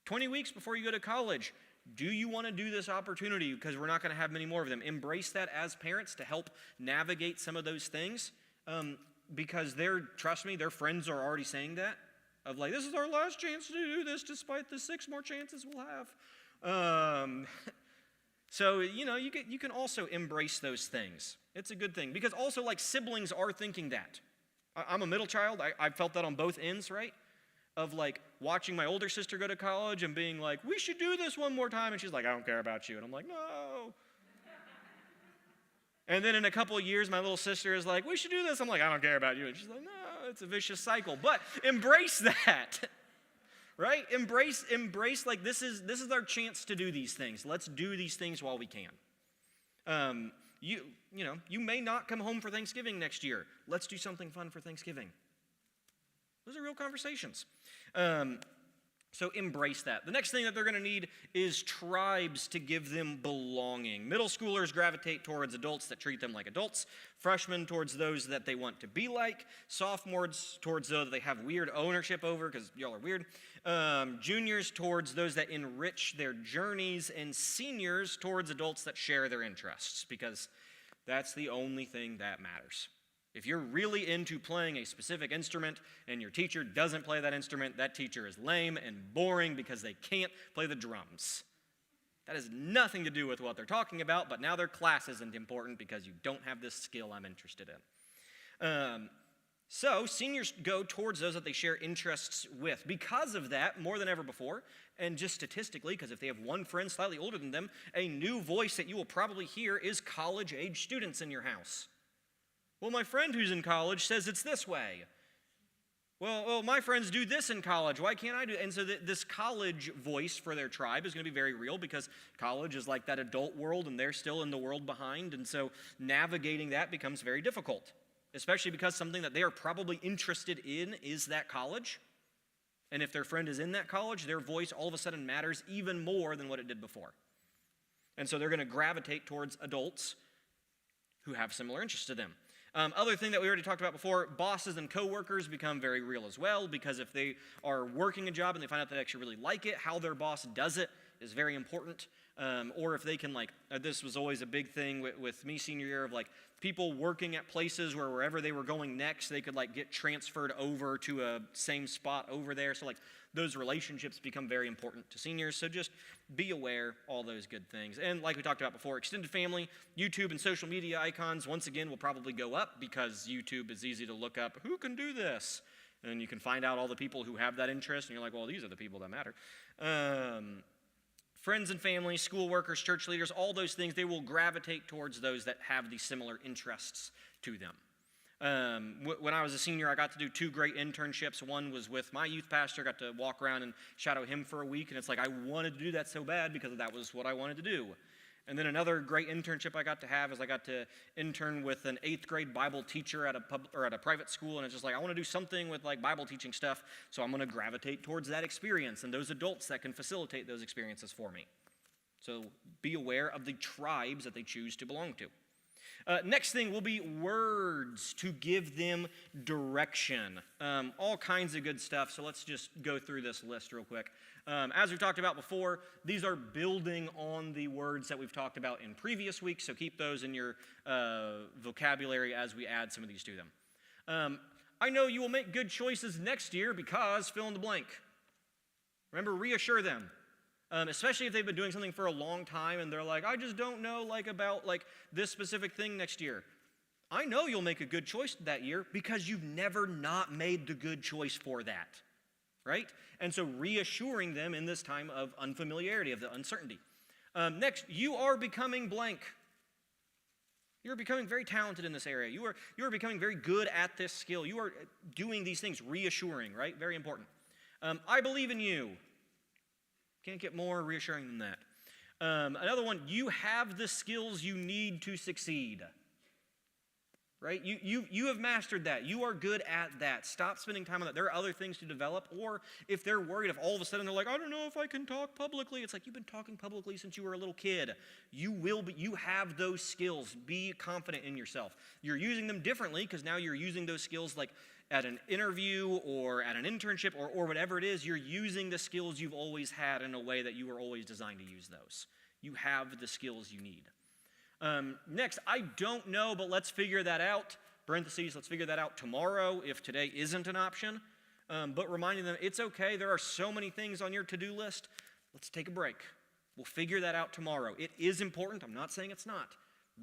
20 weeks before you go to college. Do you want to do this opportunity? Because we're not going to have many more of them. Embrace that as parents to help navigate some of those things. Because trust me, their friends are already saying that. Of like, this is our last chance to do this despite the 6 more chances we'll have. So, you can also embrace those things. It's a good thing. Because also, like, siblings are thinking that. I'm a middle child. I felt that on both ends, right? Of, like, watching my older sister go to college and being like, we should do this one more time. And she's like, I don't care about you. And I'm like, no. And then in a couple of years, my little sister is like, we should do this. I'm like, I don't care about you. And she's like, no, it's a vicious cycle. But embrace that. Right? Embrace, like, this is our chance to do these things. Let's do these things while we can. You may not come home for Thanksgiving next year. Let's do something fun for Thanksgiving. Those are real conversations. So embrace that. The next thing that they're going to need is tribes to give them belonging. Middle schoolers gravitate towards adults that treat them like adults. Freshmen towards those that they want to be like. Sophomores towards those that they have weird ownership over because y'all are weird. Juniors towards those that enrich their journeys. And seniors towards adults that share their interests because that's the only thing that matters. If you're really into playing a specific instrument and your teacher doesn't play that instrument, that teacher is lame and boring because they can't play the drums. That has nothing to do with what they're talking about, but now their class isn't important because you don't have this skill I'm interested in. So seniors go towards those that they share interests with. Because of that, more than ever before, and just statistically, because if they have one friend slightly older than them, a new voice that you will probably hear is college-age students in your house. Well, my friend who's in college says it's this way. Well, my friends do this in college. Why can't I do it? And so this college voice for their tribe is going to be very real because college is like that adult world and they're still in the world behind. And so navigating that becomes very difficult, especially because something that they are probably interested in is that college. And if their friend is in that college, their voice all of a sudden matters even more than what it did before. And so they're going to gravitate towards adults who have similar interests to them. Other thing that we already talked about before, bosses and coworkers become very real as well because if they are working a job and they find out they actually really like it, how their boss does it is very important. Or if they can this was always a big thing with me senior year of people working at places where wherever they were going next, they could get transferred over to a same spot over there. So those relationships become very important to seniors. So just be aware, all those good things. And like we talked about before, extended family, YouTube and social media icons, once again, will probably go up because YouTube is easy to look up. Who can do this? And you can find out all the people who have that interest, and you're like, well, these are the people that matter. Friends and family, school workers, church leaders, all those things, they will gravitate towards those that have these similar interests to them. When I was a senior, I got to do 2 great internships. One was with my youth pastor. I got to walk around and shadow him for a week, and it's I wanted to do that so bad because that was what I wanted to do. And then another great internship I got to have is I got to intern with an 8th grade Bible teacher at a private school, and it's just I want to do something with Bible teaching stuff, so I'm going to gravitate towards that experience and those adults that can facilitate those experiences for me. So be aware of the tribes that they choose to belong to. Next thing will be words to give them direction. All kinds of good stuff, so let's just go through this list real quick. As we've talked about before, these are building on the words that we've talked about in previous weeks, so keep those in your vocabulary as we add some of these to them. I know you will make good choices next year because fill in the blank. Remember, reassure them. Especially if they've been doing something for a long time and they're like, I just don't know about this specific thing next year. I know you'll make a good choice that year because you've never not made the good choice for that, right? And so reassuring them in this time of unfamiliarity, of the uncertainty. Next, you are becoming blank. You are becoming very talented in this area. You are becoming very good at this skill. You are doing these things, reassuring, right? Very important. I believe in you. Can't get more reassuring than that. Another one, you have the skills you need to succeed. Right? You have mastered that. You are good at that. Stop spending time on that. There are other things to develop. Or if they're worried, if all of a sudden they're like, I don't know if I can talk publicly. It's like, you've been talking publicly since you were a little kid. You have those skills. Be confident in yourself. You're using them differently because now you're using those skills like at an interview or at an internship or whatever it is. You're using the skills you've always had in a way that you were always designed to use those. You have the skills you need. Next, I don't know, but let's figure that out. Parentheses, let's figure that out tomorrow if today isn't an option. But reminding them, it's okay. There are so many things on your to-do list. Let's take a break. We'll figure that out tomorrow. It is important. I'm not saying it's not.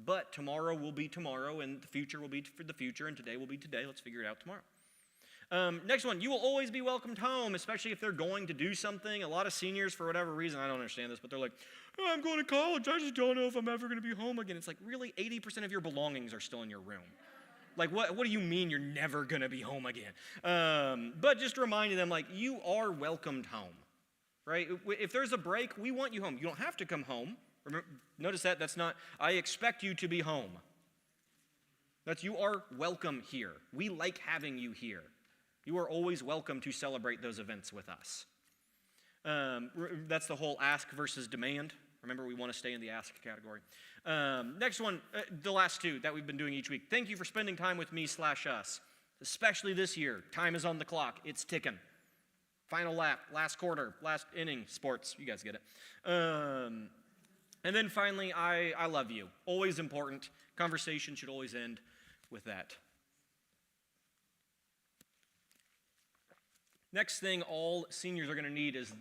But tomorrow will be tomorrow, and the future will be for the future, and today will be today. Let's figure it out tomorrow. Next one, you will always be welcomed home, especially if they're going to do something. A lot of seniors, for whatever reason, I don't understand this, but they're like, oh, I'm going to college. I just don't know if I'm ever going to be home again. It's like, really, 80% of your belongings are still in your room. Like, what do you mean you're never going to be home again? But just reminding them, you are welcomed home, right? If there's a break, we want you home. You don't have to come home. Remember, notice that's not, I expect you to be home. That's, you are welcome here. We like having you here. You are always welcome to celebrate those events with us. That's the whole ask versus demand. Remember, we want to stay in the ask category. Next one, the last two that we've been doing each week. Thank you for spending time with me/us. Especially this year. Time is on the clock. It's ticking. Final lap, last quarter, last inning, sports. You guys get it. And then finally, I love you. Always important. Conversation should always end with that. Next thing all seniors are going to need is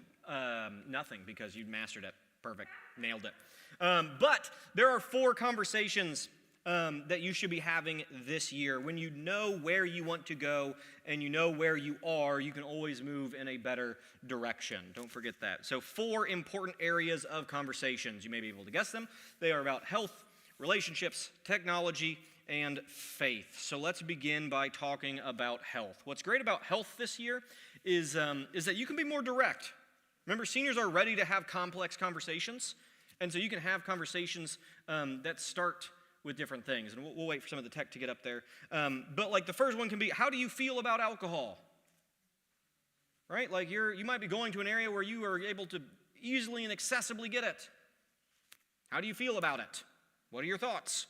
nothing because you mastered it. Perfect. Nailed it. But there are 4 conversations that you should be having this year. When you know where you want to go and you know where you are, you can always move in a better direction. Don't forget that. So 4 important areas of conversations. You may be able to guess them. They are about health, relationships, technology, and faith. So let's begin by talking about health. What's great about health this year is that you can be more direct. Remember, seniors are ready to have complex conversations, and so you can have conversations that start with different things. And we'll wait for some of the tech to get up there. But the first one can be, how do you feel about alcohol? Right? You might be going to an area where you are able to easily and accessibly get it. How do you feel about it? What are your thoughts?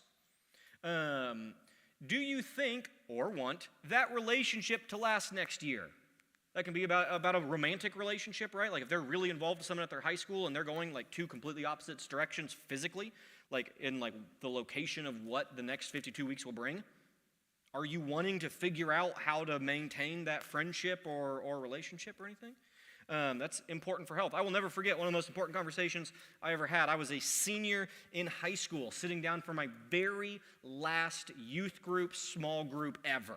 Do you think or want that relationship to last next year? That can be about a romantic relationship, right? If they're really involved with someone at their high school and they're going 2 completely opposite directions physically, in the location of what the next 52 weeks will bring. Are you wanting to figure out how to maintain that friendship or relationship or anything? That's important for health. I will never forget one of the most important conversations I ever had. I was a senior in high school, sitting down for my very last youth group, small group ever.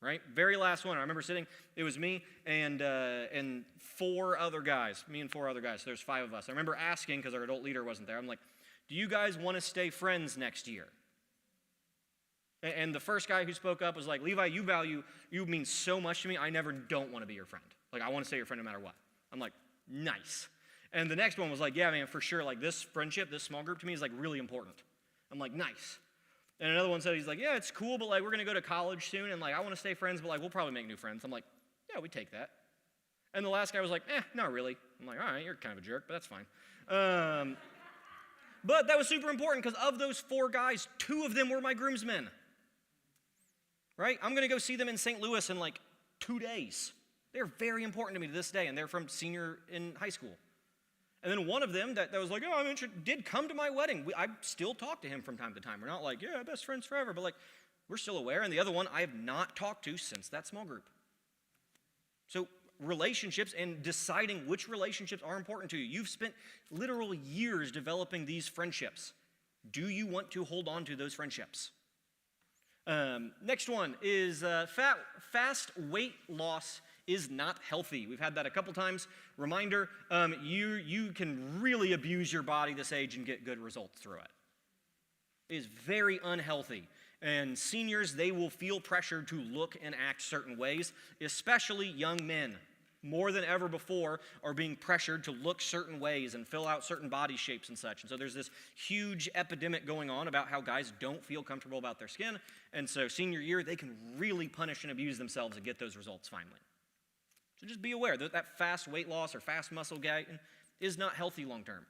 Right? Very last one. I remember sitting, it was me and 4 other guys. Me and 4 other guys. So there's 5 of us. I remember asking, because our adult leader wasn't there, I'm like, do you guys want to stay friends next year? And the first guy who spoke up was like, Levi, you mean so much to me, I never don't want to be your friend. I want to stay your friend no matter what. I'm like, nice. And the next one was like, yeah, man, for sure, this friendship, this small group to me is really important. I'm like, nice. And another one said, he's like, yeah, it's cool, but we're going to go to college soon, and I want to stay friends, but we'll probably make new friends. I'm like, yeah, we take that. And the last guy was like, not really. I'm like, all right, you're kind of a jerk, but that's fine. But that was super important because of those 4 guys, 2 of them were my groomsmen. Right? I'm going to go see them in St. Louis in like 2 days. They're very important to me to this day, and they're from senior in high school. And then one of them that was like, oh, I'm interested, did come to my wedding. I still talk to him from time to time. We're not like, yeah, best friends forever, but like, we're still aware. And the other one I have not talked to since that small group. So relationships and deciding which relationships are important to you. You've spent literal years developing these friendships. Do you want to hold on to those friendships? Next one is fast weight loss is not healthy. We've had that a couple times. Reminder, you can really abuse your body this age and get good results through it. It is very unhealthy. And seniors, they will feel pressured to look and act certain ways, especially young men. More than ever before are being pressured to look certain ways and fill out certain body shapes and such. And so there's this huge epidemic going on about how guys don't feel comfortable about their skin. And so senior year, they can really punish and abuse themselves and get those results finally. So just be aware that that fast weight loss or fast muscle gain is not healthy long term.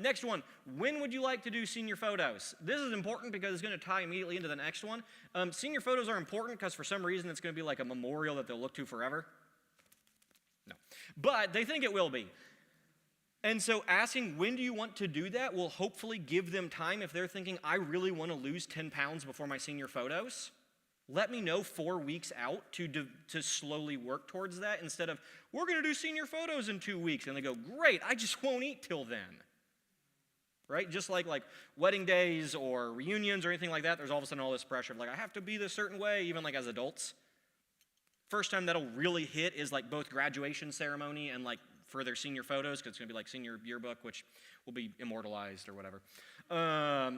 Next one, when would you like to do senior photos? This is important because it's going to tie immediately into the next one. Senior photos are important because for some reason it's going to be like a memorial that they'll look to forever. No. But they think it will be. And so asking when do you want to do that will hopefully give them time if they're thinking, I really want to lose 10 pounds before my senior photos. Let me know 4 weeks out to slowly work towards that instead of, we're going to do senior photos in 2 weeks. And they go, great, I just won't eat till then. Right? Just like wedding days or reunions or anything like that, there's all of a sudden all this pressure of like, I have to be this certain way, even like as adults. First time that'll really hit is like both graduation ceremony and like for their senior photos, because it's going to be like senior yearbook, which will be immortalized or whatever.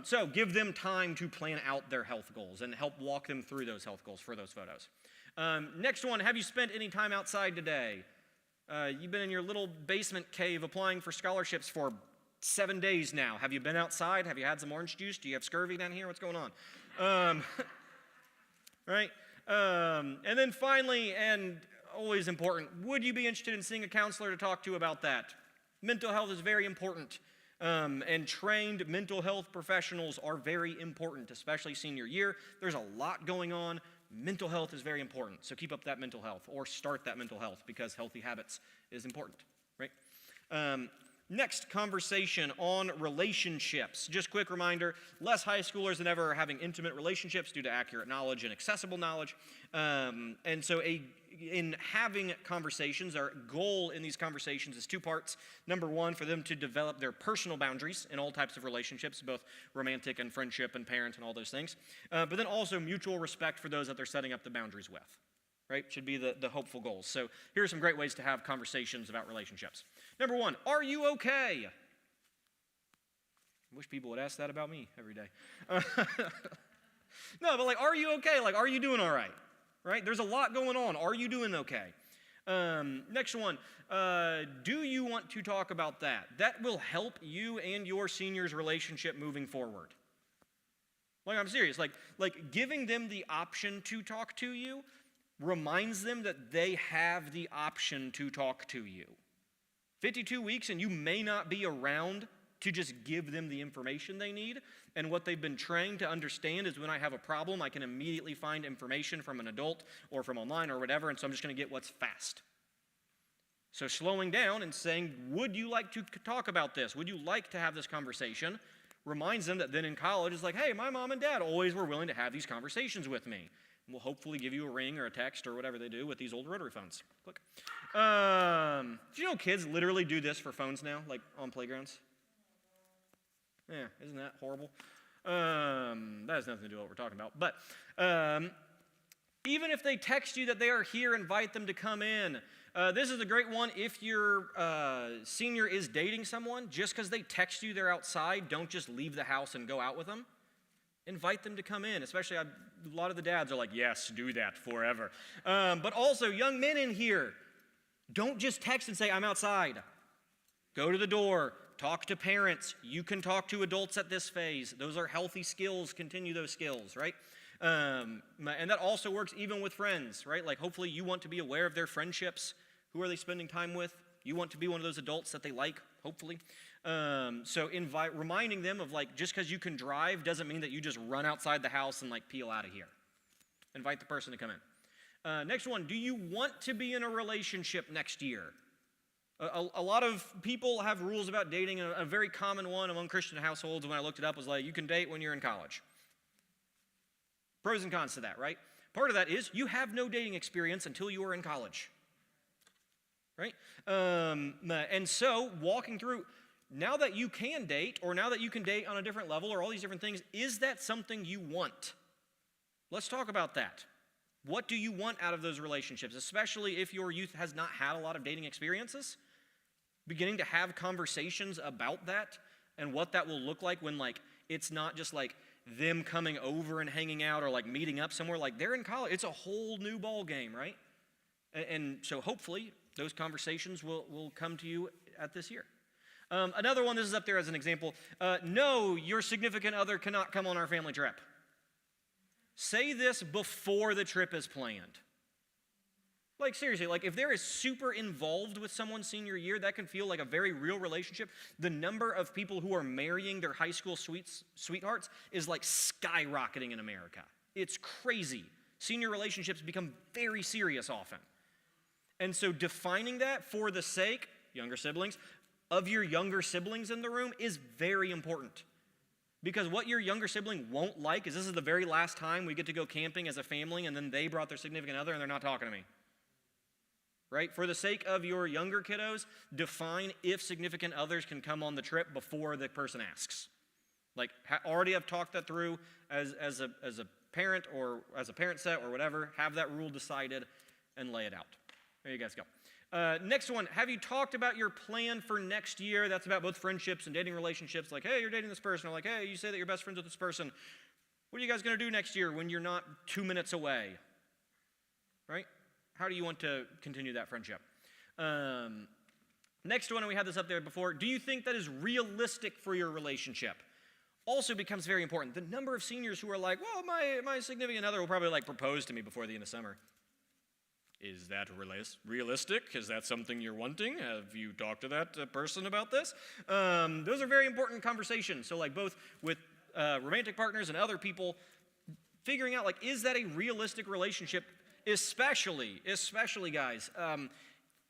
So give them time to plan out their health goals and help walk them through those health goals for those photos. Next one, have you spent any time outside today? You've been in your little basement cave applying for scholarships for 7 days now. Have you been outside? Have you had some orange juice? Do you have scurvy down here? What's going on? Right? And then finally, and always important, would you be interested in seeing a counselor to talk to about that? Mental health is very important, and trained mental health professionals are very important, especially senior year. There's a lot going on. Mental health is very important, so keep up that mental health or start that mental health because healthy habits is important, right? Next, conversation on relationships. Just quick reminder, less high schoolers than ever are having intimate relationships due to accurate knowledge and accessible knowledge. And so in having conversations, our goal in these conversations is 2 parts. Number 1, for them to develop their personal boundaries in all types of relationships, both romantic and friendship and parent and all those things. But then also mutual respect for those that they're setting up the boundaries with. Right? Should be the hopeful goals. So here are some great ways to have conversations about relationships. Number 1, are you okay? I wish people would ask that about me every day. No, but like, are you okay? Like, are you doing all right? Right? There's a lot going on. Are you doing okay? Next one, do you want to talk about that? That will help you and your senior's relationship moving forward. Like, I'm serious. Like giving them the option to talk to you reminds them that they have the option to talk to you. 52 weeks and you may not be around to just give them the information they need. And what they've been trained to understand is when I have a problem, I can immediately find information from an adult or from online or whatever, and so I'm just going to get what's fast. So slowing down and saying, would you like to talk about this? Would you like to have this conversation? Reminds them that then in college, it's like, hey, my mom and dad always were willing to have these conversations with me. We'll hopefully give you a ring or a text or whatever they do with these old rotary phones. Click. Do you know kids literally do this for phones now, like on playgrounds? Yeah, isn't that horrible? That has nothing to do with what we're talking about. But even if they text you that they are here, invite them to come in. This is a great one. If your senior is dating someone, just because they text you they're outside, don't just leave the house and go out with them. Invite them to come in, especially a lot of the dads are like, yes, do that forever. But also, young men in here, don't just text and say, I'm outside. Go to the door, talk to parents. You can talk to adults at this phase. Those are healthy skills. Continue those skills, right? And that also works even with friends, right? Like hopefully you want to be aware of their friendships. Who are they spending time with? You want to be one of those adults that they like, hopefully. So reminding them of like, just because you can drive doesn't mean that you just run outside the house and like peel out of here. Invite the person to come in. Next one, do you want to be in a relationship next year? A lot of people have rules about dating. A very common one among Christian households when I looked it up was like, you can date when you're in college. Pros and cons to that, right? Part of that is you have no dating experience until you are in college, right? And so walking through, now that you can date, or now that you can date on a different level, or all these different things, is that something you want? Let's talk about that. What do you want out of those relationships, especially if your youth has not had a lot of dating experiences? Beginning to have conversations about that and what that will look like when like it's not just like them coming over and hanging out or like meeting up somewhere. Like they're in college. It's a whole new ball game, right? And so hopefully those conversations will come to you at this year. Another one, this is up there as an example. No, your significant other cannot come on our family trip. Say this before the trip is planned. Like seriously, like if they're super involved with someone's senior year, that can feel like a very real relationship. The number of people who are marrying their high school sweethearts is like skyrocketing in America. It's crazy. Senior relationships become very serious often. And so defining that for the sake, younger siblings, of your younger siblings in the room is very important. Because what your younger sibling won't like is this is the very last time we get to go camping as a family and then they brought their significant other and they're not talking to me. Right? For the sake of your younger kiddos, define if significant others can come on the trip before the person asks. Like, already have talked that through as a parent or as a parent set or whatever. Have that rule decided and lay it out. There you guys go. Next one, have you talked about your plan for next year? That's about both friendships and dating relationships. Like, hey, you're dating this person. Or like, hey, you say that you're best friends with this person. What are you guys going to do next year when you're not 2 minutes away? Right? How do you want to continue that friendship? Next one, and we had this up there before, do you think that is realistic for your relationship? Also becomes very important. The number of seniors who are like, well, my significant other will probably like propose to me before the end of summer. Is that realistic? Is that something you're wanting? Have you talked to that person about this? Those are very important conversations. So like both with romantic partners and other people, figuring out like, is that a realistic relationship? Especially guys,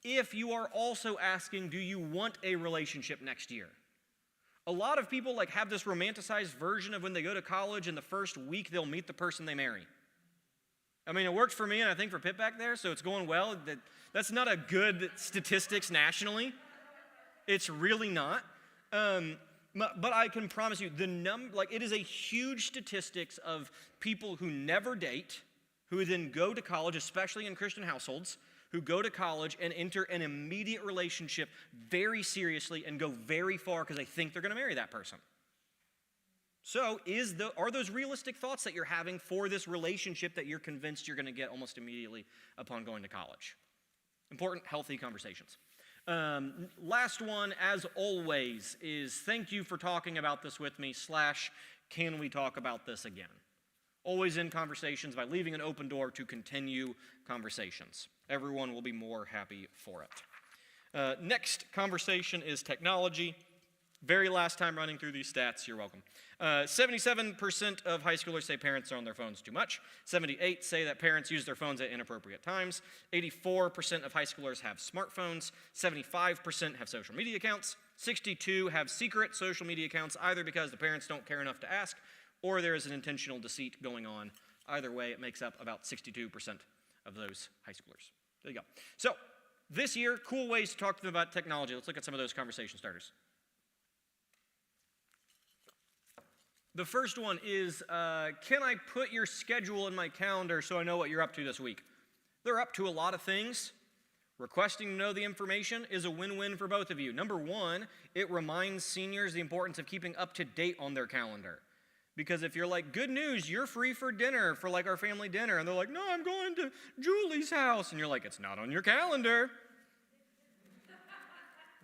if you are also asking, do you want a relationship next year? A lot of people like have this romanticized version of when they go to college and the first week they'll meet the person they marry. I mean, it worked for me and I think for Pitt back there, so it's going well. That's not a good statistics nationally. It's really not. But I can promise you, it is a huge statistics of people who never date, who then go to college, especially in Christian households, who go to college and enter an immediate relationship very seriously and go very far because they think they're going to marry that person. So are those realistic thoughts that you're having for this relationship that you're convinced you're going to get almost immediately upon going to college? Important, healthy conversations. Last one, as always, is thank you for talking about this with me, / can we talk about this again? Always in conversations by leaving an open door to continue conversations. Everyone will be more happy for it. Next conversation is technology. Very last time running through these stats, you're welcome. 77% of high schoolers say parents are on their phones too much. 78% say that parents use their phones at inappropriate times. 84% of high schoolers have smartphones. 75% have social media accounts. 62% have secret social media accounts, either because the parents don't care enough to ask, or there is an intentional deceit going on. Either way, it makes up about 62% of those high schoolers. There you go. So, this year, cool ways to talk to them about technology. Let's look at some of those conversation starters. The first one is, can I put your schedule in my calendar so I know what you're up to this week? They're up to a lot of things. Requesting to know the information is a win-win for both of you. Number one, it reminds seniors the importance of keeping up to date on their calendar. Because if you're like, good news, you're free for dinner, for like our family dinner, and they're like, no, I'm going to Julie's house, and you're like, it's not on your calendar.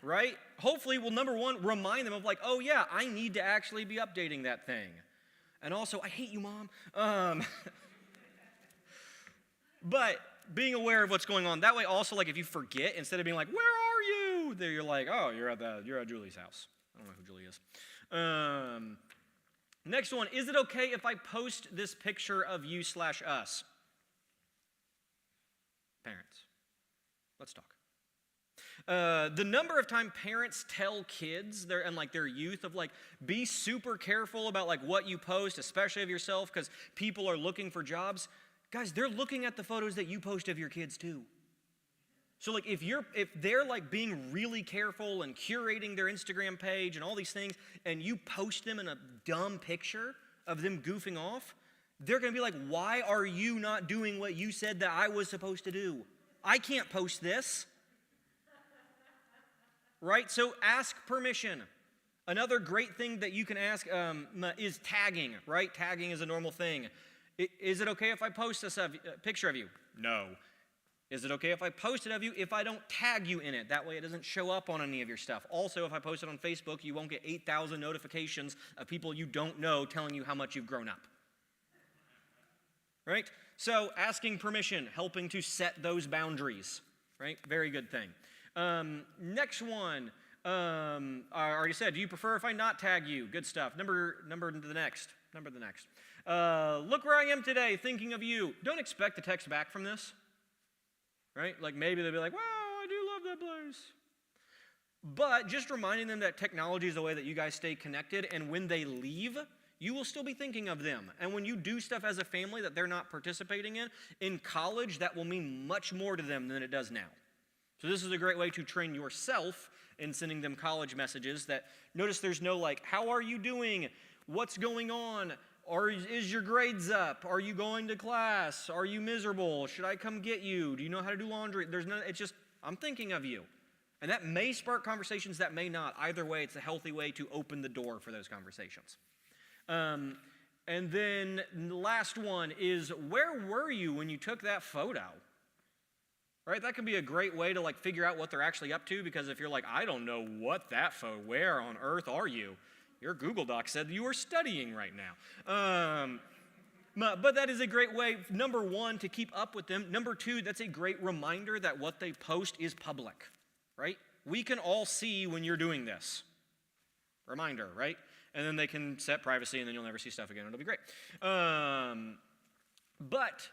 Right? Hopefully, well, number one, remind them of like, oh yeah, I need to actually be updating that thing. And also, I hate you, Mom. But being aware of what's going on, that way also, like if you forget, instead of being like, where are you? There you're like, oh, you're at Julie's house. I don't know who Julie is. Next one, is it okay if I post this picture of you/us? Parents, let's talk. The number of time parents tell kids and their youth of be super careful about what you post, especially of yourself, because people are looking for jobs. Guys, they're looking at the photos that you post of your kids too. So if they're being really careful and curating their Instagram page and all these things, and you post them in a dumb picture of them goofing off, they're going to be like, why are you not doing what you said that I was supposed to do? I can't post this. Right? So ask permission. Another great thing that you can ask is tagging, right? Tagging is a normal thing. Is it okay if I post this picture of you? No. Is it okay if I post it of you if I don't tag you in it? That way it doesn't show up on any of your stuff. Also, if I post it on Facebook, you won't get 8,000 notifications of people you don't know telling you how much you've grown up. Right? So asking permission, helping to set those boundaries, right? Very good thing. Next one, I already said, do you prefer if I not tag you? Good stuff. Number the next. Look where I am today, thinking of you. Don't expect a text back from this, right? Maybe they'll be like, wow, I do love that place. But just reminding them that technology is the way that you guys stay connected, and when they leave, you will still be thinking of them. And when you do stuff as a family that they're not participating in college, that will mean much more to them than it does now. So this is a great way to train yourself in sending them college messages that, notice there's no how are you doing? What's going on? Is your grades up? Are you going to class? Are you miserable? Should I come get you? Do you know how to do laundry? There's none, it's just, I'm thinking of you. And that may spark conversations, that may not. Either way, it's a healthy way to open the door for those conversations. And then the last one is, where were you when you took that photo? Right? That could be a great way to figure out what they're actually up to, because if you're I don't know what that photo, where on earth are you? Your Google Doc said you were studying right now. But that is a great way, number one, to keep up with them. Number two, that's a great reminder that what they post is public, right? We can all see when you're doing this. Reminder, right? And then they can set privacy, and then you'll never see stuff again. It'll be great. But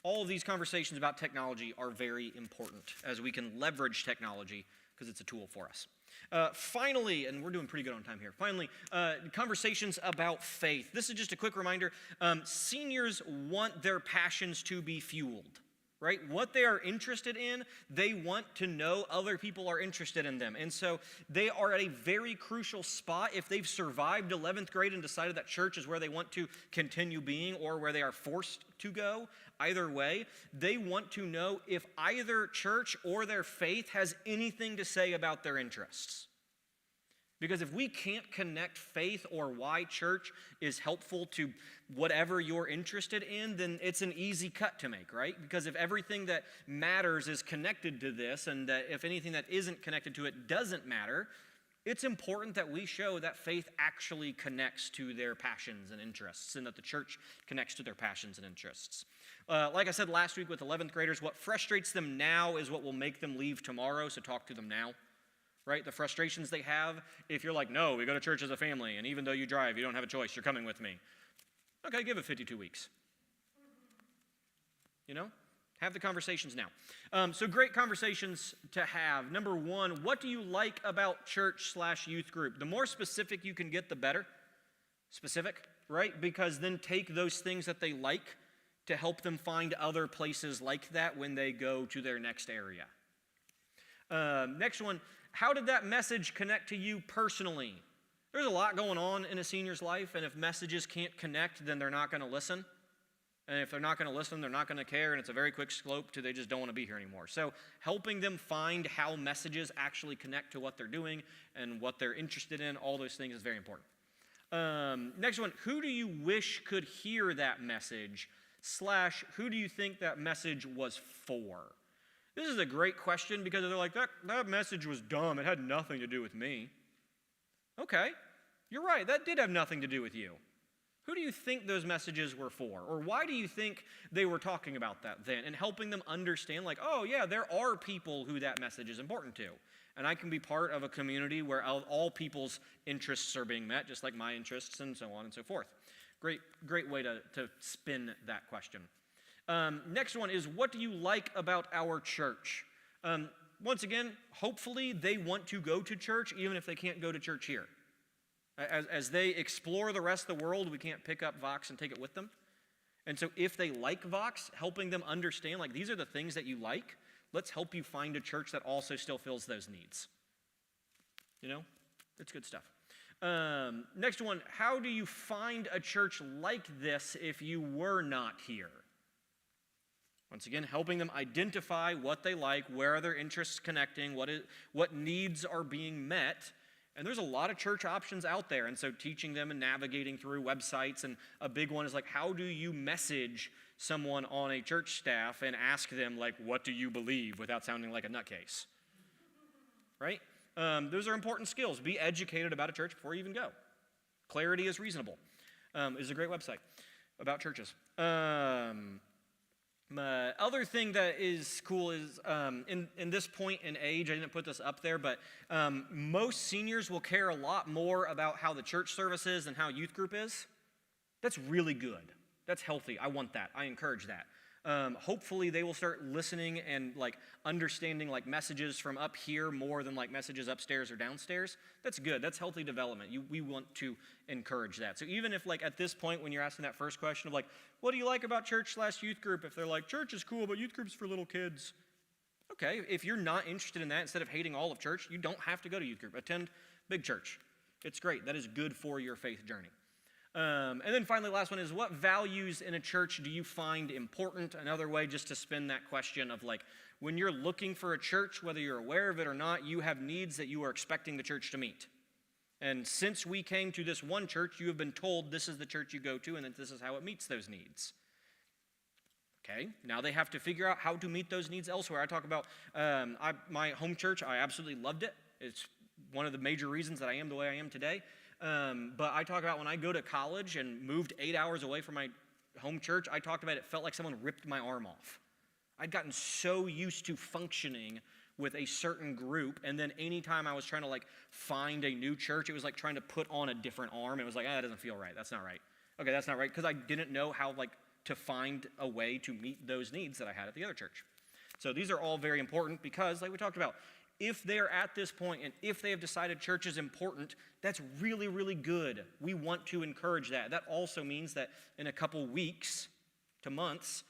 all of these conversations about technology are very important, as we can leverage technology because it's a tool for us. Finally, and we're doing pretty good on time here, conversations about faith. This is just a quick reminder. Seniors want their passions to be fueled, right? What they are interested in, they want to know other people are interested in them. And so they are at a very crucial spot if they've survived 11th grade and decided that church is where they want to continue being, or where they are forced to go. Either way, they want to know if either church or their faith has anything to say about their interests. Because if we can't connect faith or why church is helpful to whatever you're interested in, then it's an easy cut to make, right? Because if everything that matters is connected to this, and that if anything that isn't connected to it doesn't matter, it's important that we show that faith actually connects to their passions and interests, and that the church connects to their passions and interests. Like I said last week with 11th graders, what frustrates them now is what will make them leave tomorrow, so talk to them now. Right? The frustrations they have, if you're no, we go to church as a family, and even though you drive, you don't have a choice, you're coming with me. Okay, give it 52 weeks. Have the conversations now. So great conversations to have. Number one, what do you like about church/youth group? The more specific you can get, the better. Specific, right? Because then take those things that they like to help them find other places like that when they go to their next area. Next one, how did that message connect to you personally? There's a lot going on in a senior's life, and if messages can't connect, then they're not going to listen. And if they're not going to listen, they're not going to care, and it's a very quick slope to they just don't want to be here anymore. So helping them find how messages actually connect to what they're doing and what they're interested in, all those things is very important. Next one, who do you wish could hear that message? / who do you think that message was for? This is a great question because they're like, that message was dumb. It had nothing to do with me. Okay, you're right. That did have nothing to do with you. Who do you think those messages were for? Or why do you think they were talking about that then? And helping them understand, oh, yeah, there are people who that message is important to. And I can be part of a community where all people's interests are being met, just like my interests and so on and so forth. Great way to spin that question. Next one is, what do you like about our church? Once again, hopefully they want to go to church even if they can't go to church here. As they explore the rest of the world, we can't pick up Vox and take it with them. And so if they like Vox, helping them understand, like, these are the things that you like, let's help you find a church that also still fills those needs. You know, it's good stuff. Next one, how do you find a church like this if you were not here? Once again, helping them identify what they like, where are their interests connecting, what needs are being met. And there's a lot of church options out there, and so teaching them and navigating through websites, and a big one is like, how do you message someone on a church staff and ask them, like, what do you believe without sounding like a nutcase? Right? Those are important skills. Be educated about a church before you even go. Clarity is Reasonable is a great website about churches. Other thing that is cool is in this point in age, I didn't put this up there, but most seniors will care a lot more about how the church service is than how youth group is. That's really good. That's healthy. I want that. I encourage that. Hopefully they will start listening and like understanding like messages from up here more than like messages upstairs or downstairs. That's good. That's healthy development. We want to encourage that. So even if like at this point when you're asking that first question of like, what do you like about church/youth group? If they're like, church is cool, but youth group's for little kids. Okay, if you're not interested in that, instead of hating all of church, you don't have to go to youth group. Attend big church. It's great. That is good for your faith journey. And then finally, last one is, what values in a church do you find important? Another way just to spin that question of like, when you're looking for a church, whether you're aware of it or not, you have needs that you are expecting the church to meet. And since we came to this one church, you have been told this is the church you go to and that this is how it meets those needs. Okay, now they have to figure out how to meet those needs elsewhere. I talk about my home church. I absolutely loved it. It's one of the major reasons that I am the way I am today. But I talk about when I go to college and moved 8 hours away from my home church, I talked about it felt like someone ripped my arm off. I'd gotten so used to functioning with a certain group, and then anytime I was trying to like find a new church, it was like trying to put on a different arm. It was like, that doesn't feel right. That's not right. Okay, that's not right, because I didn't know how like to find a way to meet those needs that I had at the other church. So these are all very important because, like we talked about, if they're at this point and if they have decided church is important, that's really, really good. We want to encourage that. That also means that in a couple weeks to months,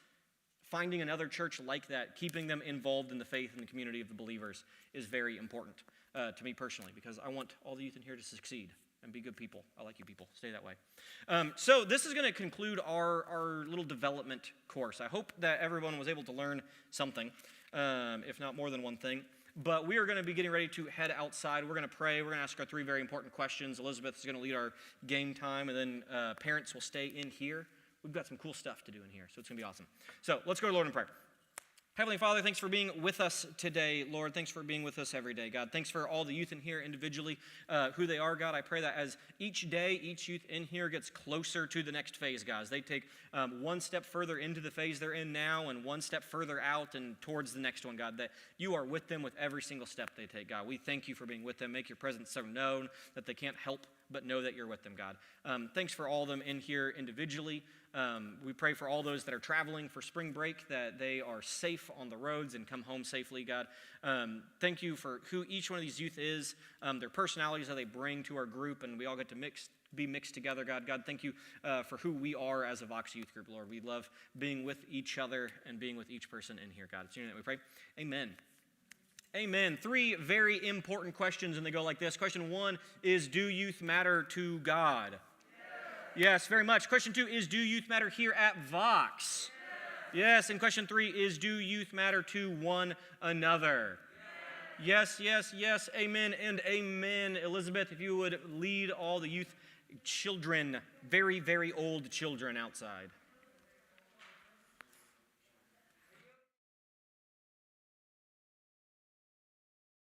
finding another church like that, keeping them involved in the faith and the community of the believers is very important to me personally, because I want all the youth in here to succeed and be good people. I like you people. Stay that way. So this is going to conclude our little development course. I hope that everyone was able to learn something, if not more than one thing. But we are going to be getting ready to head outside. We're going to pray. We're going to ask our 3 very important questions. Elizabeth is going to lead our game time, and then parents will stay in here. We've got some cool stuff to do in here, so it's going to be awesome. So let's go to Lord in prayer. Heavenly Father, thanks for being with us today, Lord. Thanks for being with us every day, God. Thanks for all the youth in here individually, who they are, God. I pray that as each day, each youth in here gets closer to the next phase, God. As they take one step further into the phase they're in now and one step further out and towards the next one, God, that you are with them with every single step they take, God. We thank you for being with them. Make your presence so known that they can't help but know that you're with them, God. Thanks for all of them in here individually. We pray for all those that are traveling for spring break, that they are safe on the roads and come home safely, God. Thank you for who each one of these youth is, their personalities that they bring to our group, and we all get to be mixed together, God. God, thank you for who we are as a Vox Youth Group, Lord. We love being with each other and being with each person in here, God. It's in your name we pray. Amen. Amen. 3 very important questions, and they go like this. Question 1 is, do youth matter to God? Yes, very much. Question 2 is, do youth matter here at Vox? Yes. And question 3 is, do youth matter to one another? Yes, yes, yes. Amen and amen. Elizabeth, if you would lead all the youth children, very, very old children outside.